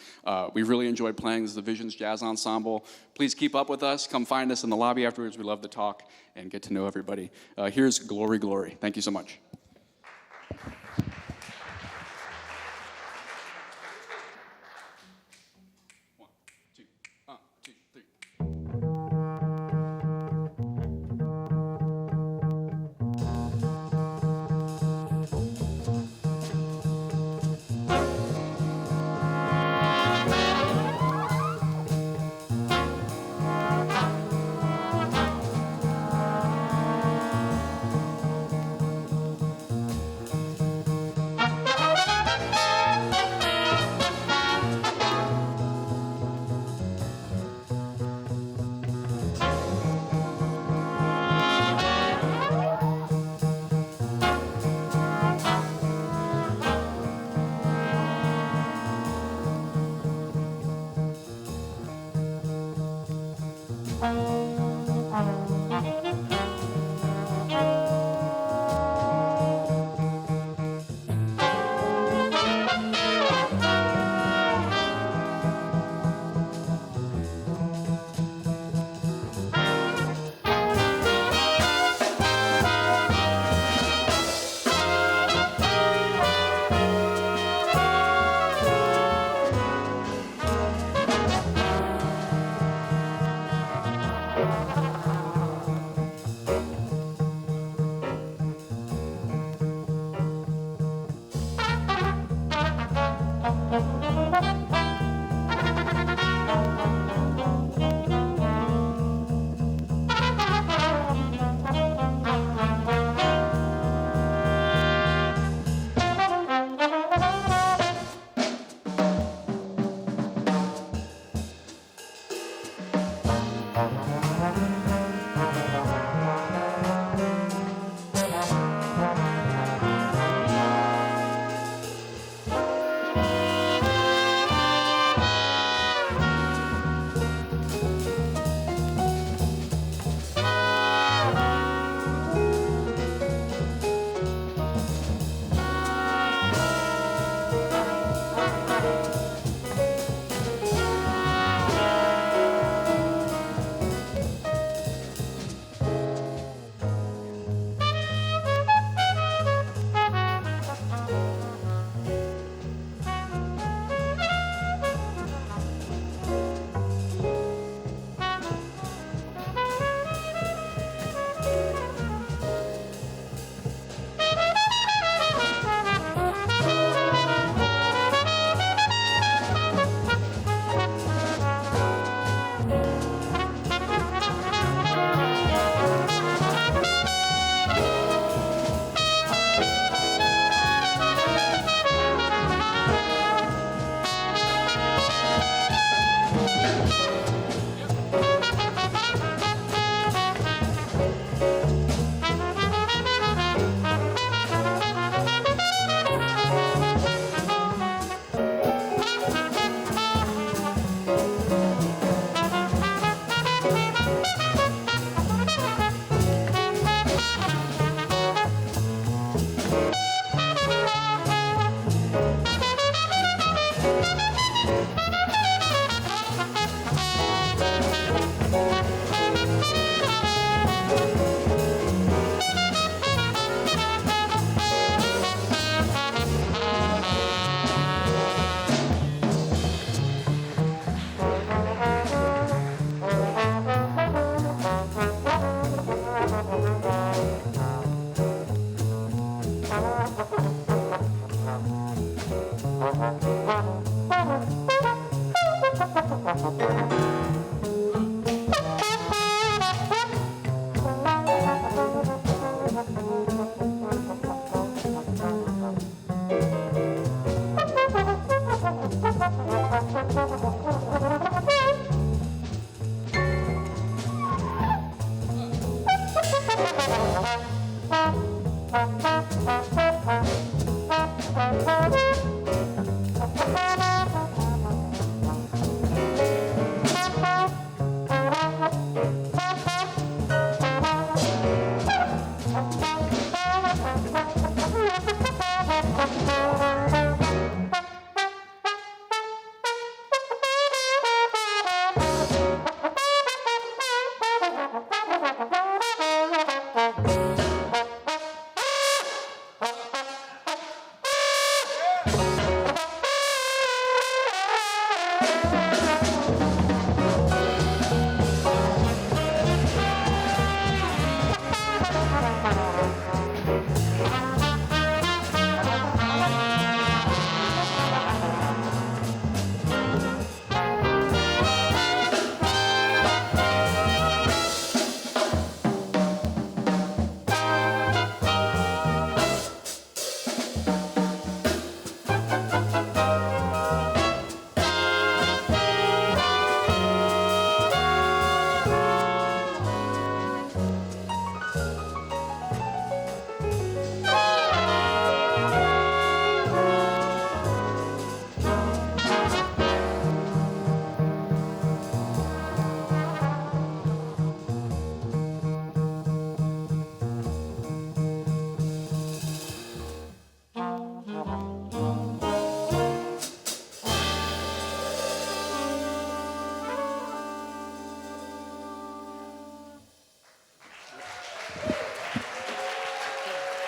We really enjoyed playing. This is the Visions Jazz Ensemble. Please keep up with us. Come find us in the lobby afterwards. We love to talk and get to know everybody. Here's Glory, Glory. Thank you so much.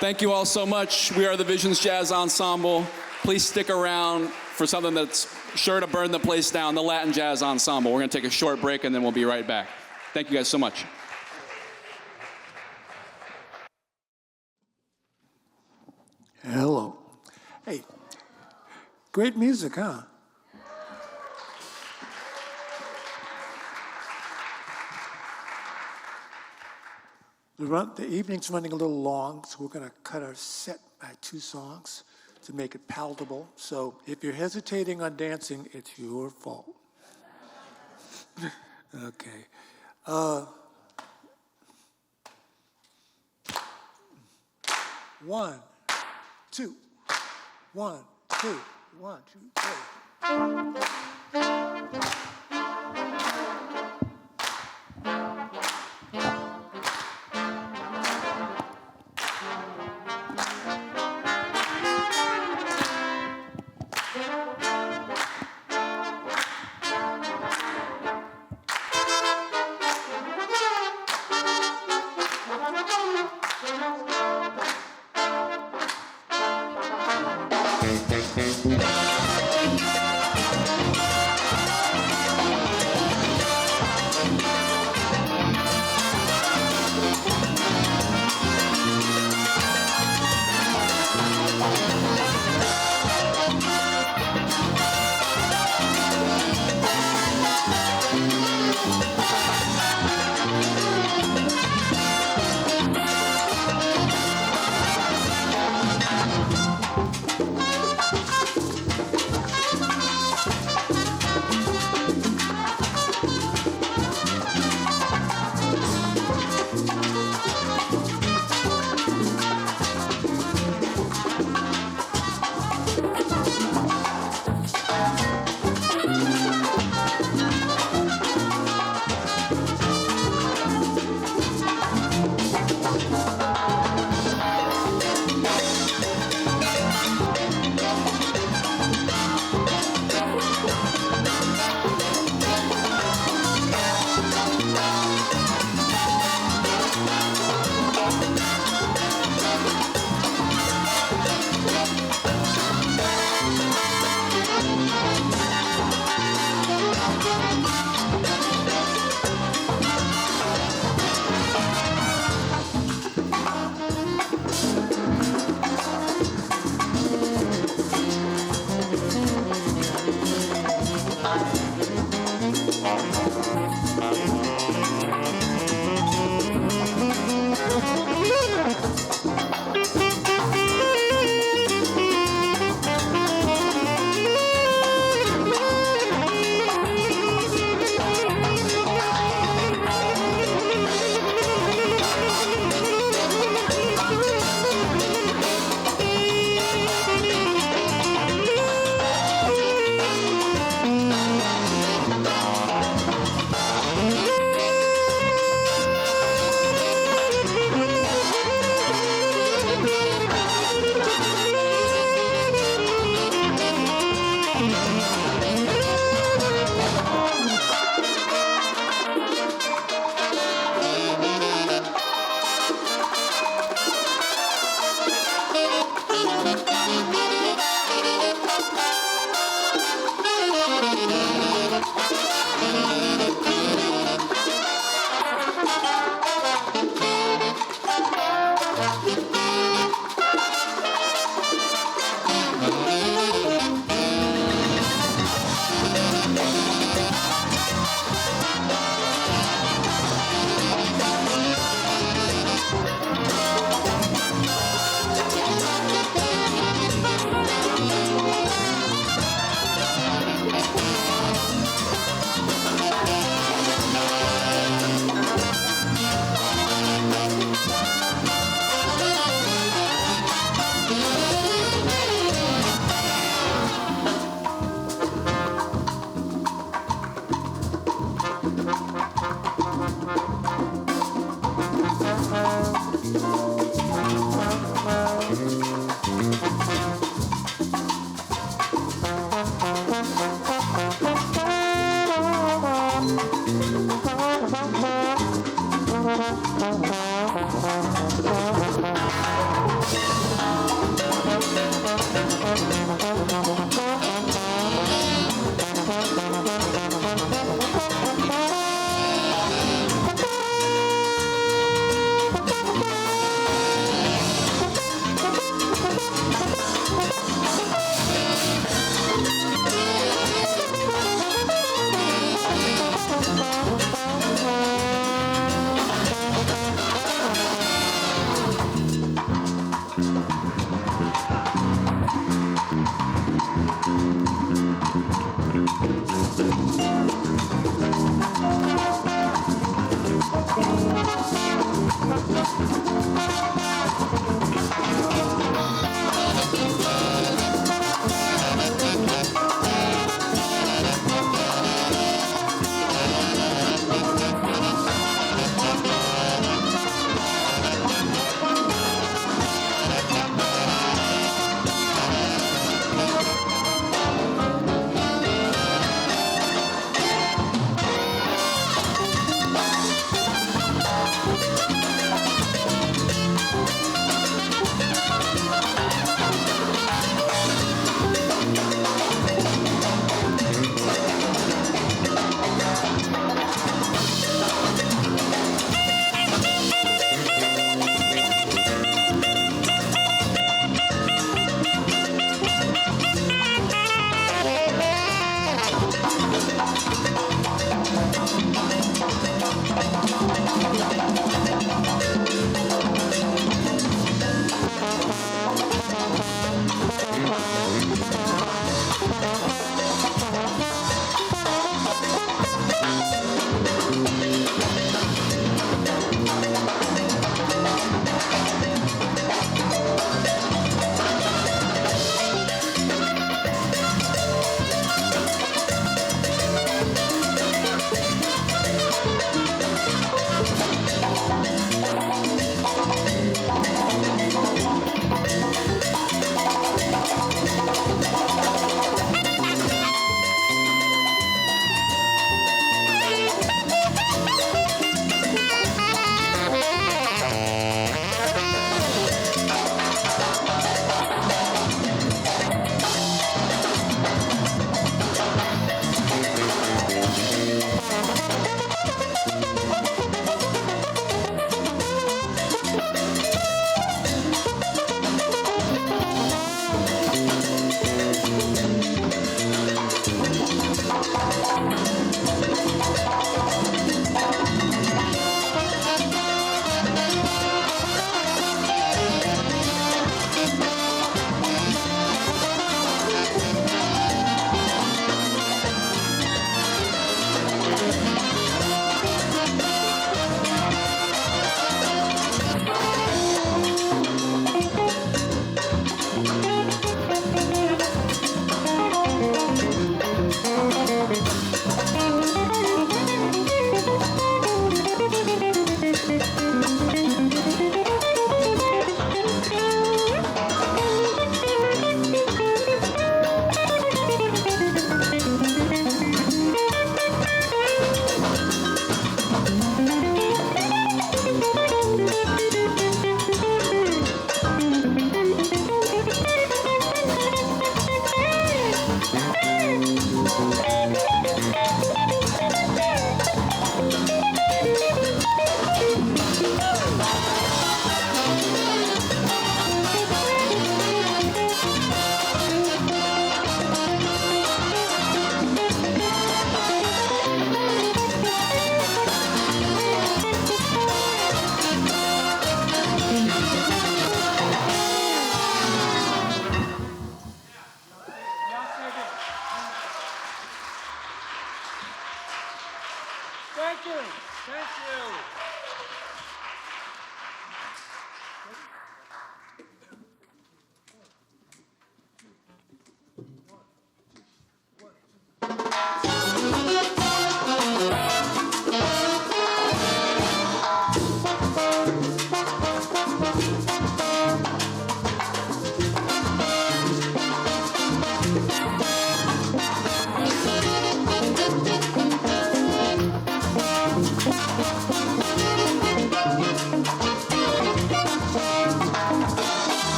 Thank you all so much. We are the Visions Jazz Ensemble. Please stick around for something that's sure to burn the place down, the Latin Jazz Ensemble. We're going to take a short break and then we'll be right back. Thank you guys so much. Hello. Hey, great music, huh? The evening's running a little long, so we're going to cut our set by 2 songs to make it palatable. So if you're hesitating on dancing, it's your fault. Okay. 1, 2, 1, 2, 1, 2, 3.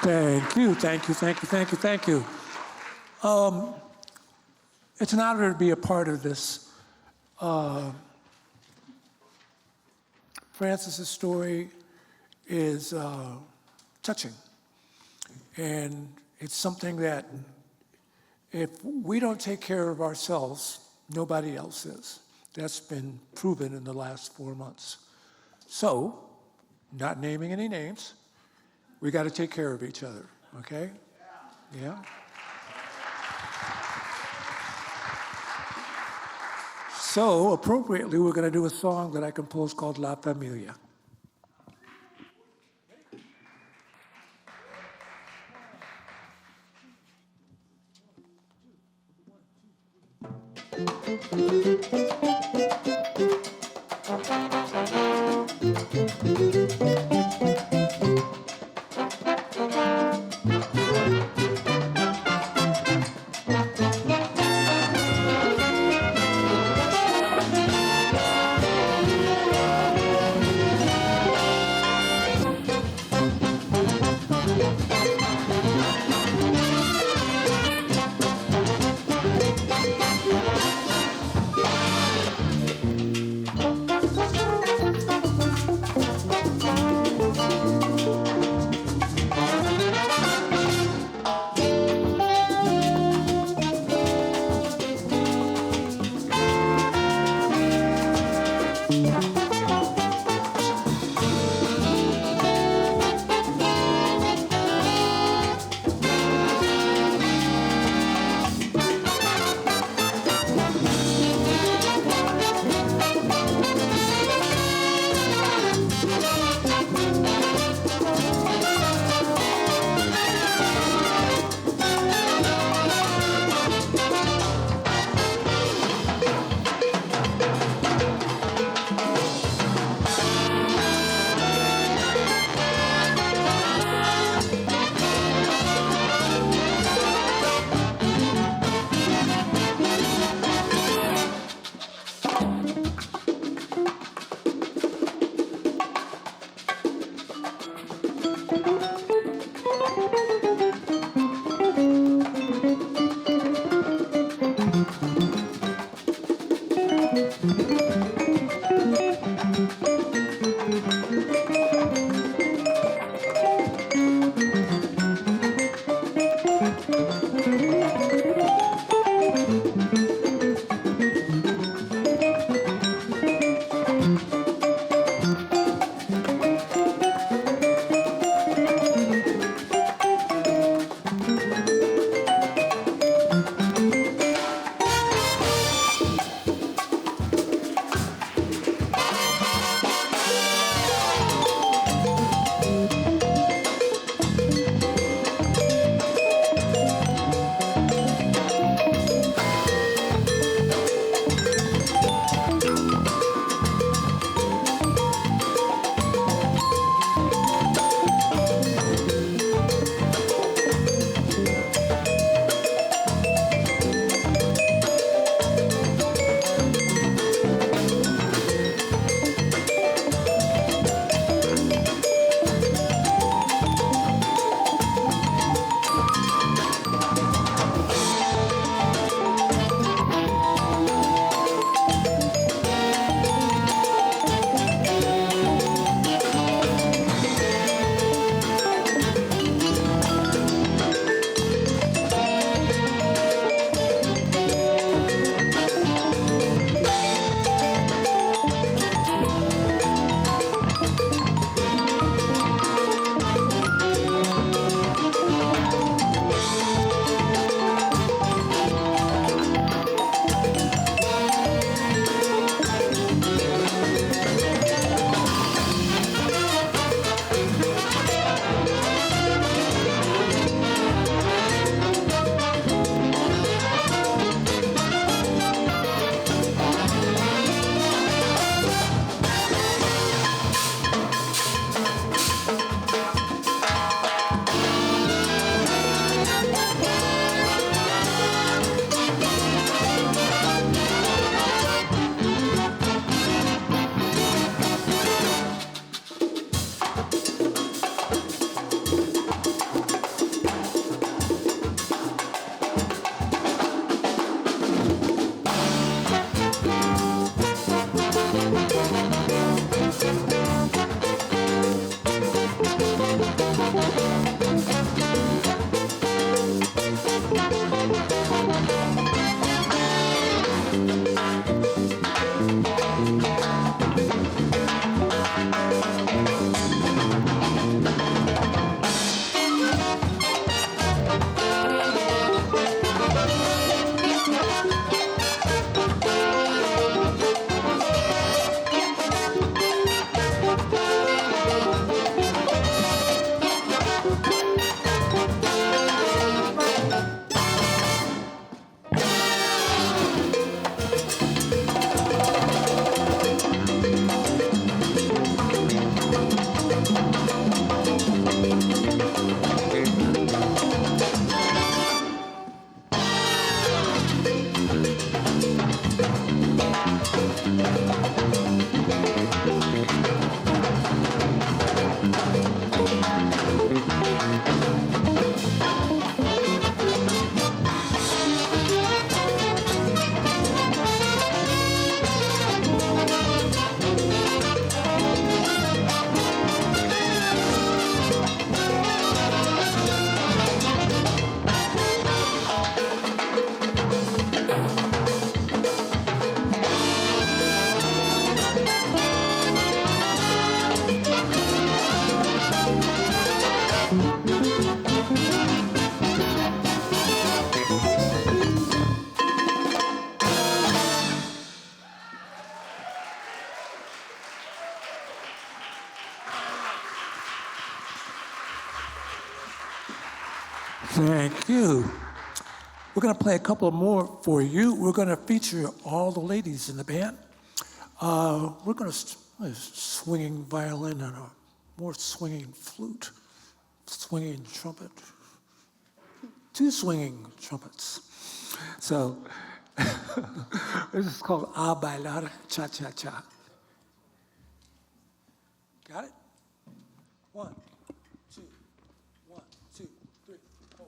Thank you, thank you, thank you, thank you, thank you. It's an honor to be a part of this. Francis's story is touching, and it's something that if we don't take care of ourselves, nobody else is. That's been proven in the last 4 months. So, not naming any names, we got to take care of each other, okay? Yeah? So, appropriately, we're going to do a song that I composed called La Familia. Thank you. We're going to play a couple more for you. We're going to feature all the ladies in the band. We're going to a swinging violin and a more swinging flute, swinging trumpet, 2 swinging trumpets. So this is called A Bailar Cha-Cha-Cha. Got it? 1, 2, 1, 2, 3, 4.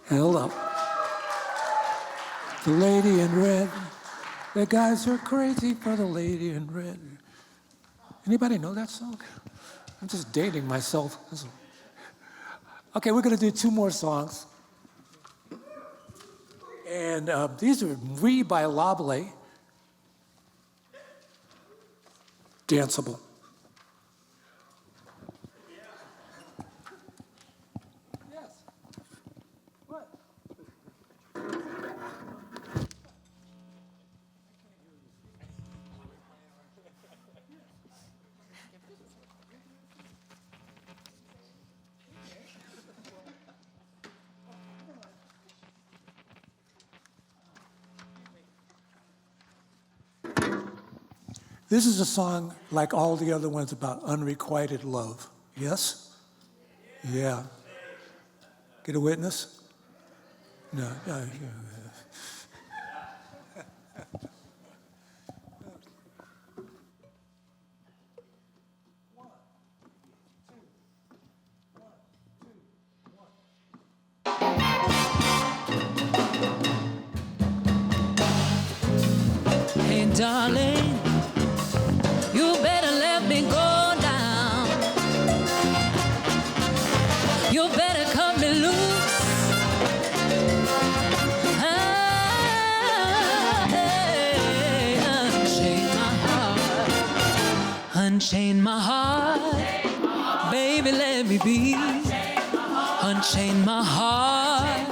Hold up. The lady in red. The guys are crazy for the lady in red. Anybody know that song? I'm just dating myself. Okay, we're going to do 2 more songs. And these are We by Labile. Danceable. This is a song like all the other ones about unrequited love. Yes? Yeah. Get a witness? No. Hey, darling, you better let me go down. You better cut me loose. Hey, unchain my heart. Unchain my heart. Baby, let me be. Unchain my heart.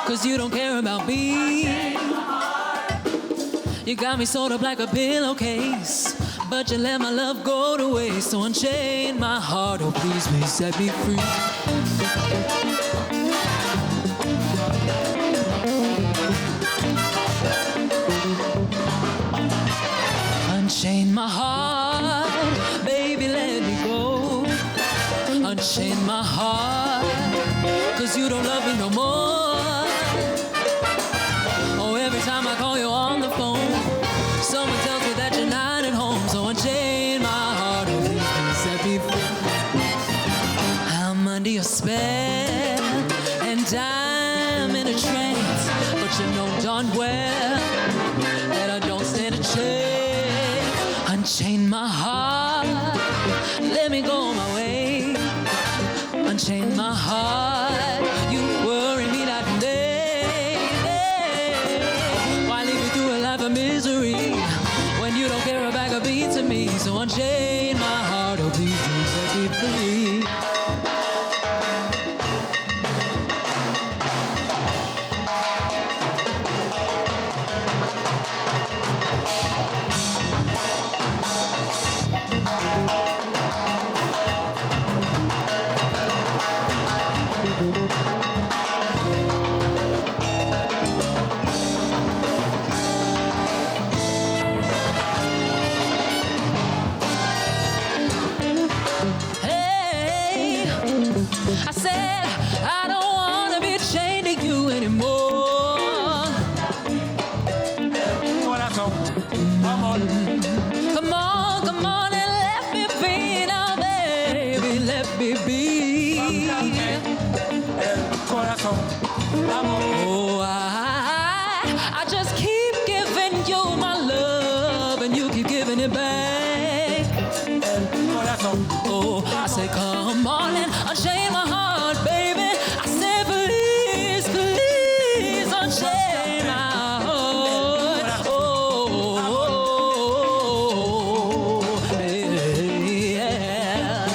'Cause you don't care about me. You got me sort of like a pillowcase, but you let my love go to waste. So unchain my heart, oh please, please set me free. Unchain my heart, baby, let me go. Unchain my heart, 'cause you don't love me no more. Oh, every time I call you on the phone, someone tells me that you're not at home. So unchain my heart, oh please, please set me free. I'm under your spell, and I'm in a trance, but you know darn well that I don't stand a chance. Unchain my heart, let me go my way. Unchain my heart, you worry me night and day. Why leave me through a life of misery when you don't care a bag of beans to me? So unchain my heart, oh please, please set me free. Hey, I said I don't wanna be chained to you anymore. Come on and let me be now, baby, let me be. Oh, I just keep giving you my love, and you keep giving it back. Oh, I say, come on and unchain my heart, baby. I say, please, please, unchain my heart. Oh, yeah.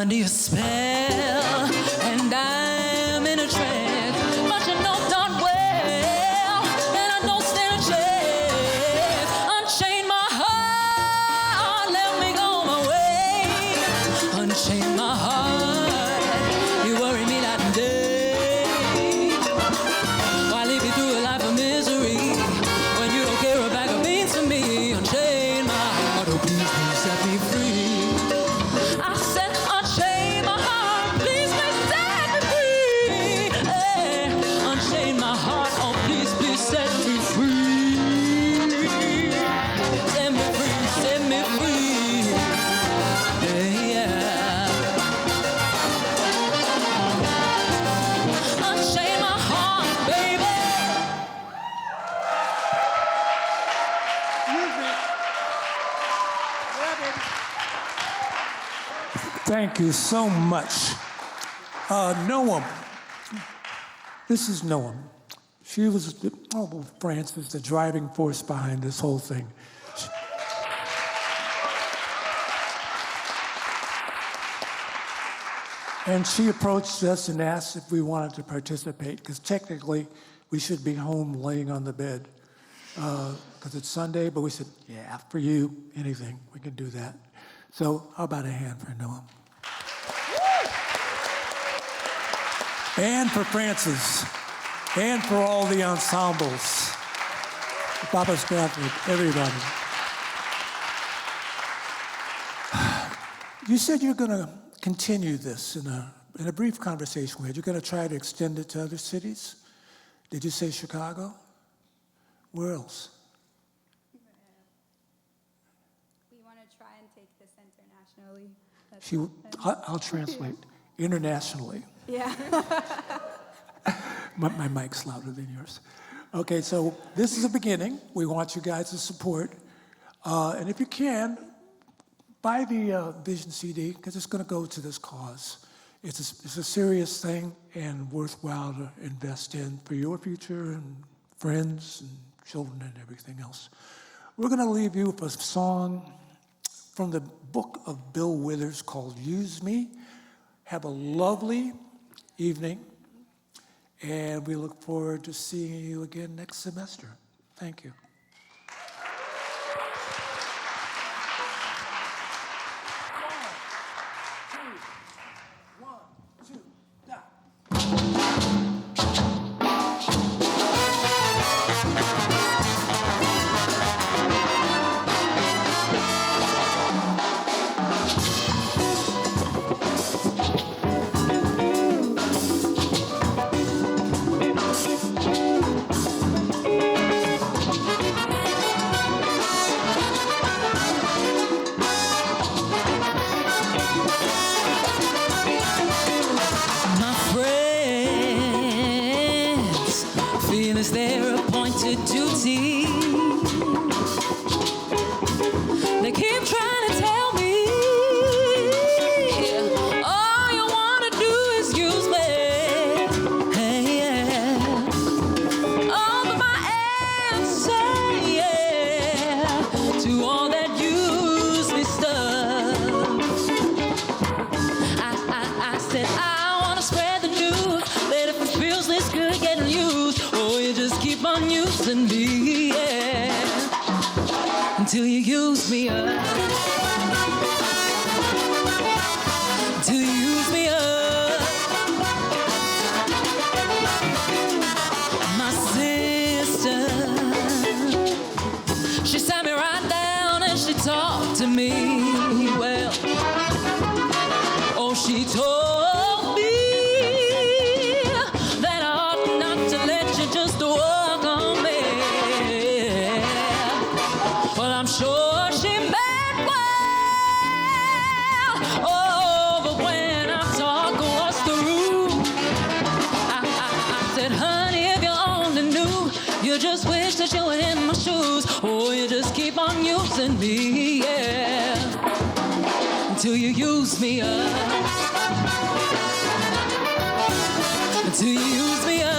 under your spell, and I'm in a trance. But you know darn well that I don't stand a chance. Unchain my heart, let me go my way. Unchain my heart, you worry me night and day. Why leave you through a life of misery when you don't care a bag of beans to me? Unchain my heart, oh please, please set me free. I said unchain my heart, please, please set me free. Hey, unchain my heart, oh please, please set me free. Set me free, set me free. Hey, yeah. Unchain my heart, baby. Thank you so much. Noam. This is Noam. She was, Frances, the driving force behind this whole thing. And she approached us and asked if we wanted to participate, because technically we should be home laying on the bed, because it's Sunday, but we said, yeah, for you, anything, we can do that. So how about a hand for Noam? And for Francis, and for all the ensembles, Papa Stafford, everybody. You said you're going to continue this in a brief conversation we had. You're going to try to extend it to other cities? Did you say Chicago? Where else? We want to try and take this internationally. That's I'll translate. Internationally. Yeah. My mic's louder than yours. Okay, so this is a beginning. We want you guys to support. And if you can, buy the Vision CD, because it's going to go to this cause. It's a serious thing and worthwhile to invest in for your future and friends and children and everything else. We're going to leave you with a song from the book of Bill Withers called Use Me. Have a lovely evening, and we look forward to seeing you again next semester. Thank you. My friends feel it's their appointed duty. They keep trying to tell me all you want to do is use me. Hey, yeah. Oh, but my answer, yeah, to all that use me stuff. I said I want to spread the news, that if it feels this good getting used, oh, you just keep on using me, yeah, until you use me up. Until you use me up. My sister, she sat me right down and she talked to me. Well, oh, she told me that I ought not to let you just walk on me. Well, I'm sure she meant well. Oh, but when I talk, what's the rule? I said, honey, if you only knew, you just wish that you were in my shoes. Oh, you just keep on using me, yeah, until you use me up. Until you use me up.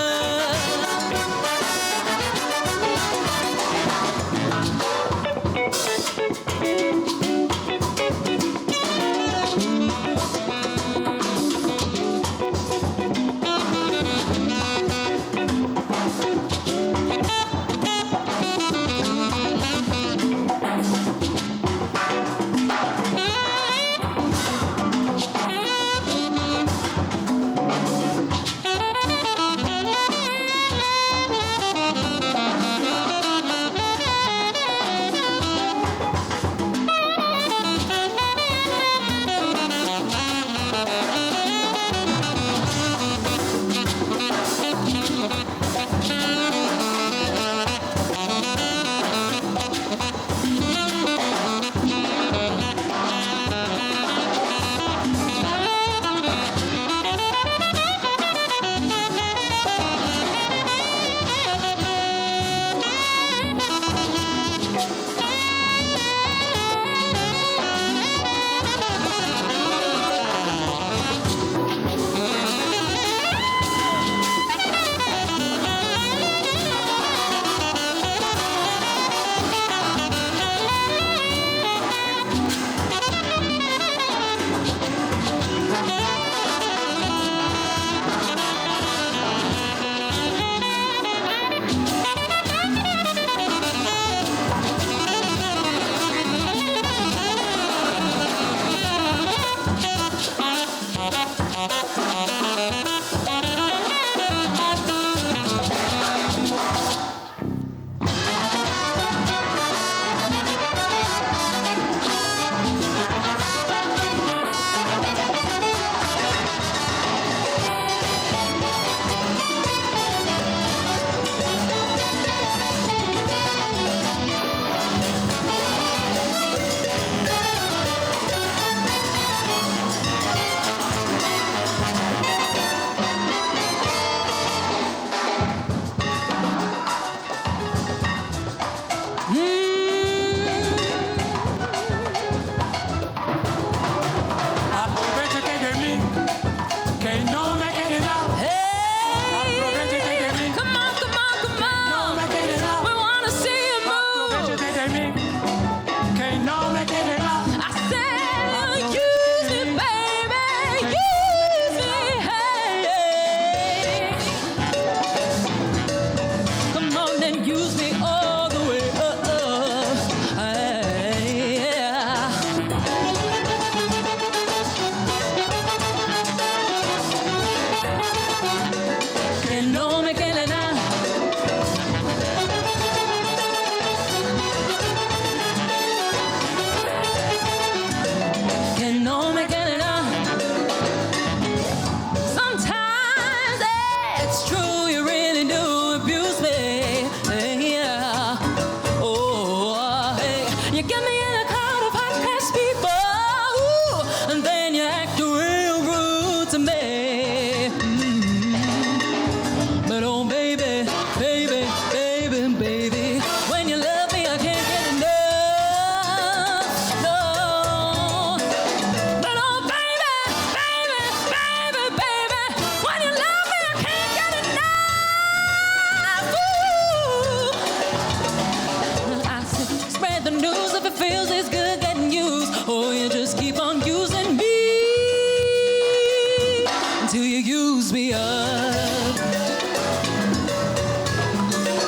use me up.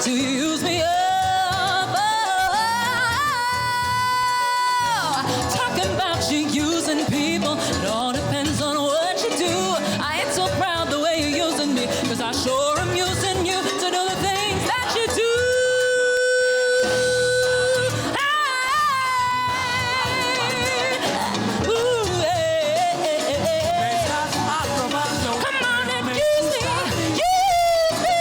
To use me up. Oh, talking about you using people. It all depends on what you do. I ain't so proud the way you're using me, 'cause I sure am using you to do the things that you do. Come on and use me, use me,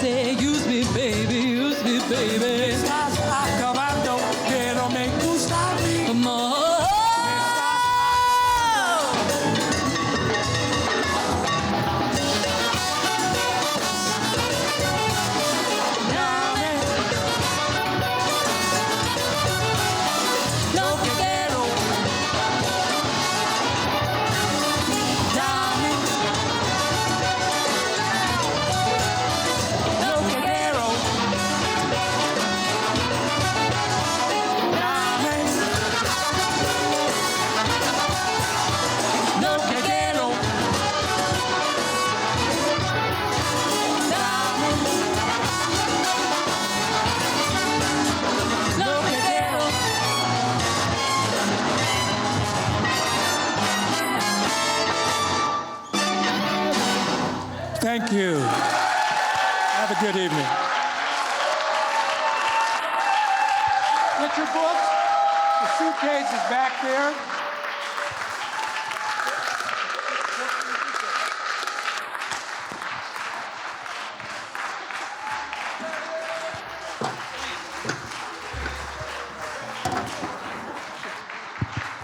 say use me, baby, use me, baby. Come on. No quiero. No quiero. No quiero. No quiero. Thank you. Have a good evening. Get your books. The suitcase is back there.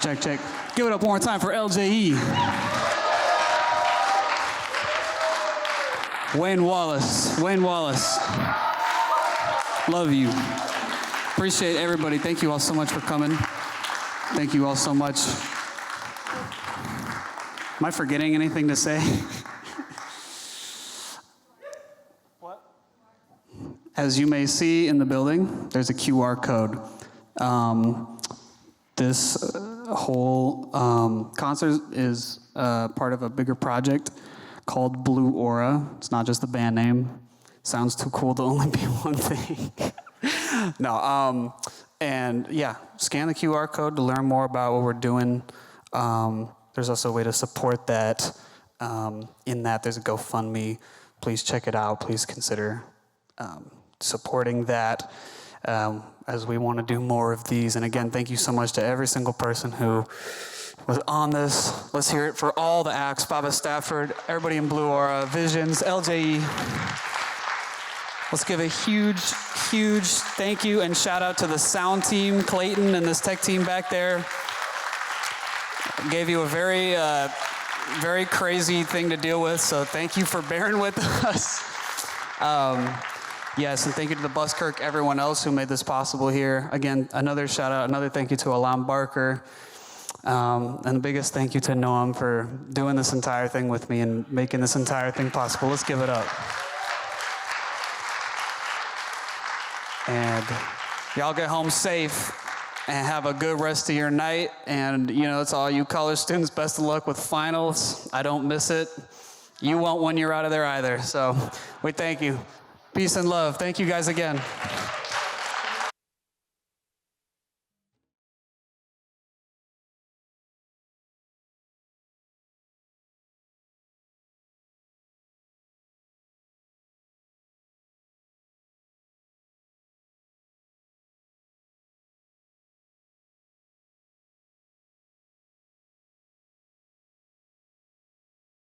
Check, check. Give it up one more time for LJE. Wayne Wallace. Wayne Wallace. Love you. Appreciate everybody. Thank you all so much for coming. Thank you all so much. Am I forgetting anything to say? As you may see in the building, there's a QR code. This whole concert is part of a bigger project called Blue Aura. It's not just the band name. Sounds too cool to only be one thing. No, and yeah, scan the QR code to learn more about what we're doing. There's also a way to support that. In that, there's a GoFundMe. Please check it out. Please consider supporting that as we want to do more of these. And again, thank you so much to every single person who was on this. Let's hear it for all the acts. Baba Stafford, everybody in Blue Aura, Visions, LJE. Let's give a huge, huge thank you and shout out to the sound team, Clayton, and this tech team back there. Gave you a very, very crazy thing to deal with, so thank you for bearing with us. Yes, and thank you to the Buskirk, everyone else who made this possible here. Again, another shout out, another thank you to Alam Barker. And the biggest thank you to Noam for doing this entire thing with me and making this entire thing possible. Let's give it up. And y'all get home safe and have a good rest of your night. And, you know, it's all you college students, best of luck with finals. I don't miss it. You won't when you're out of there either. So we thank you. Peace and love. Thank you guys again.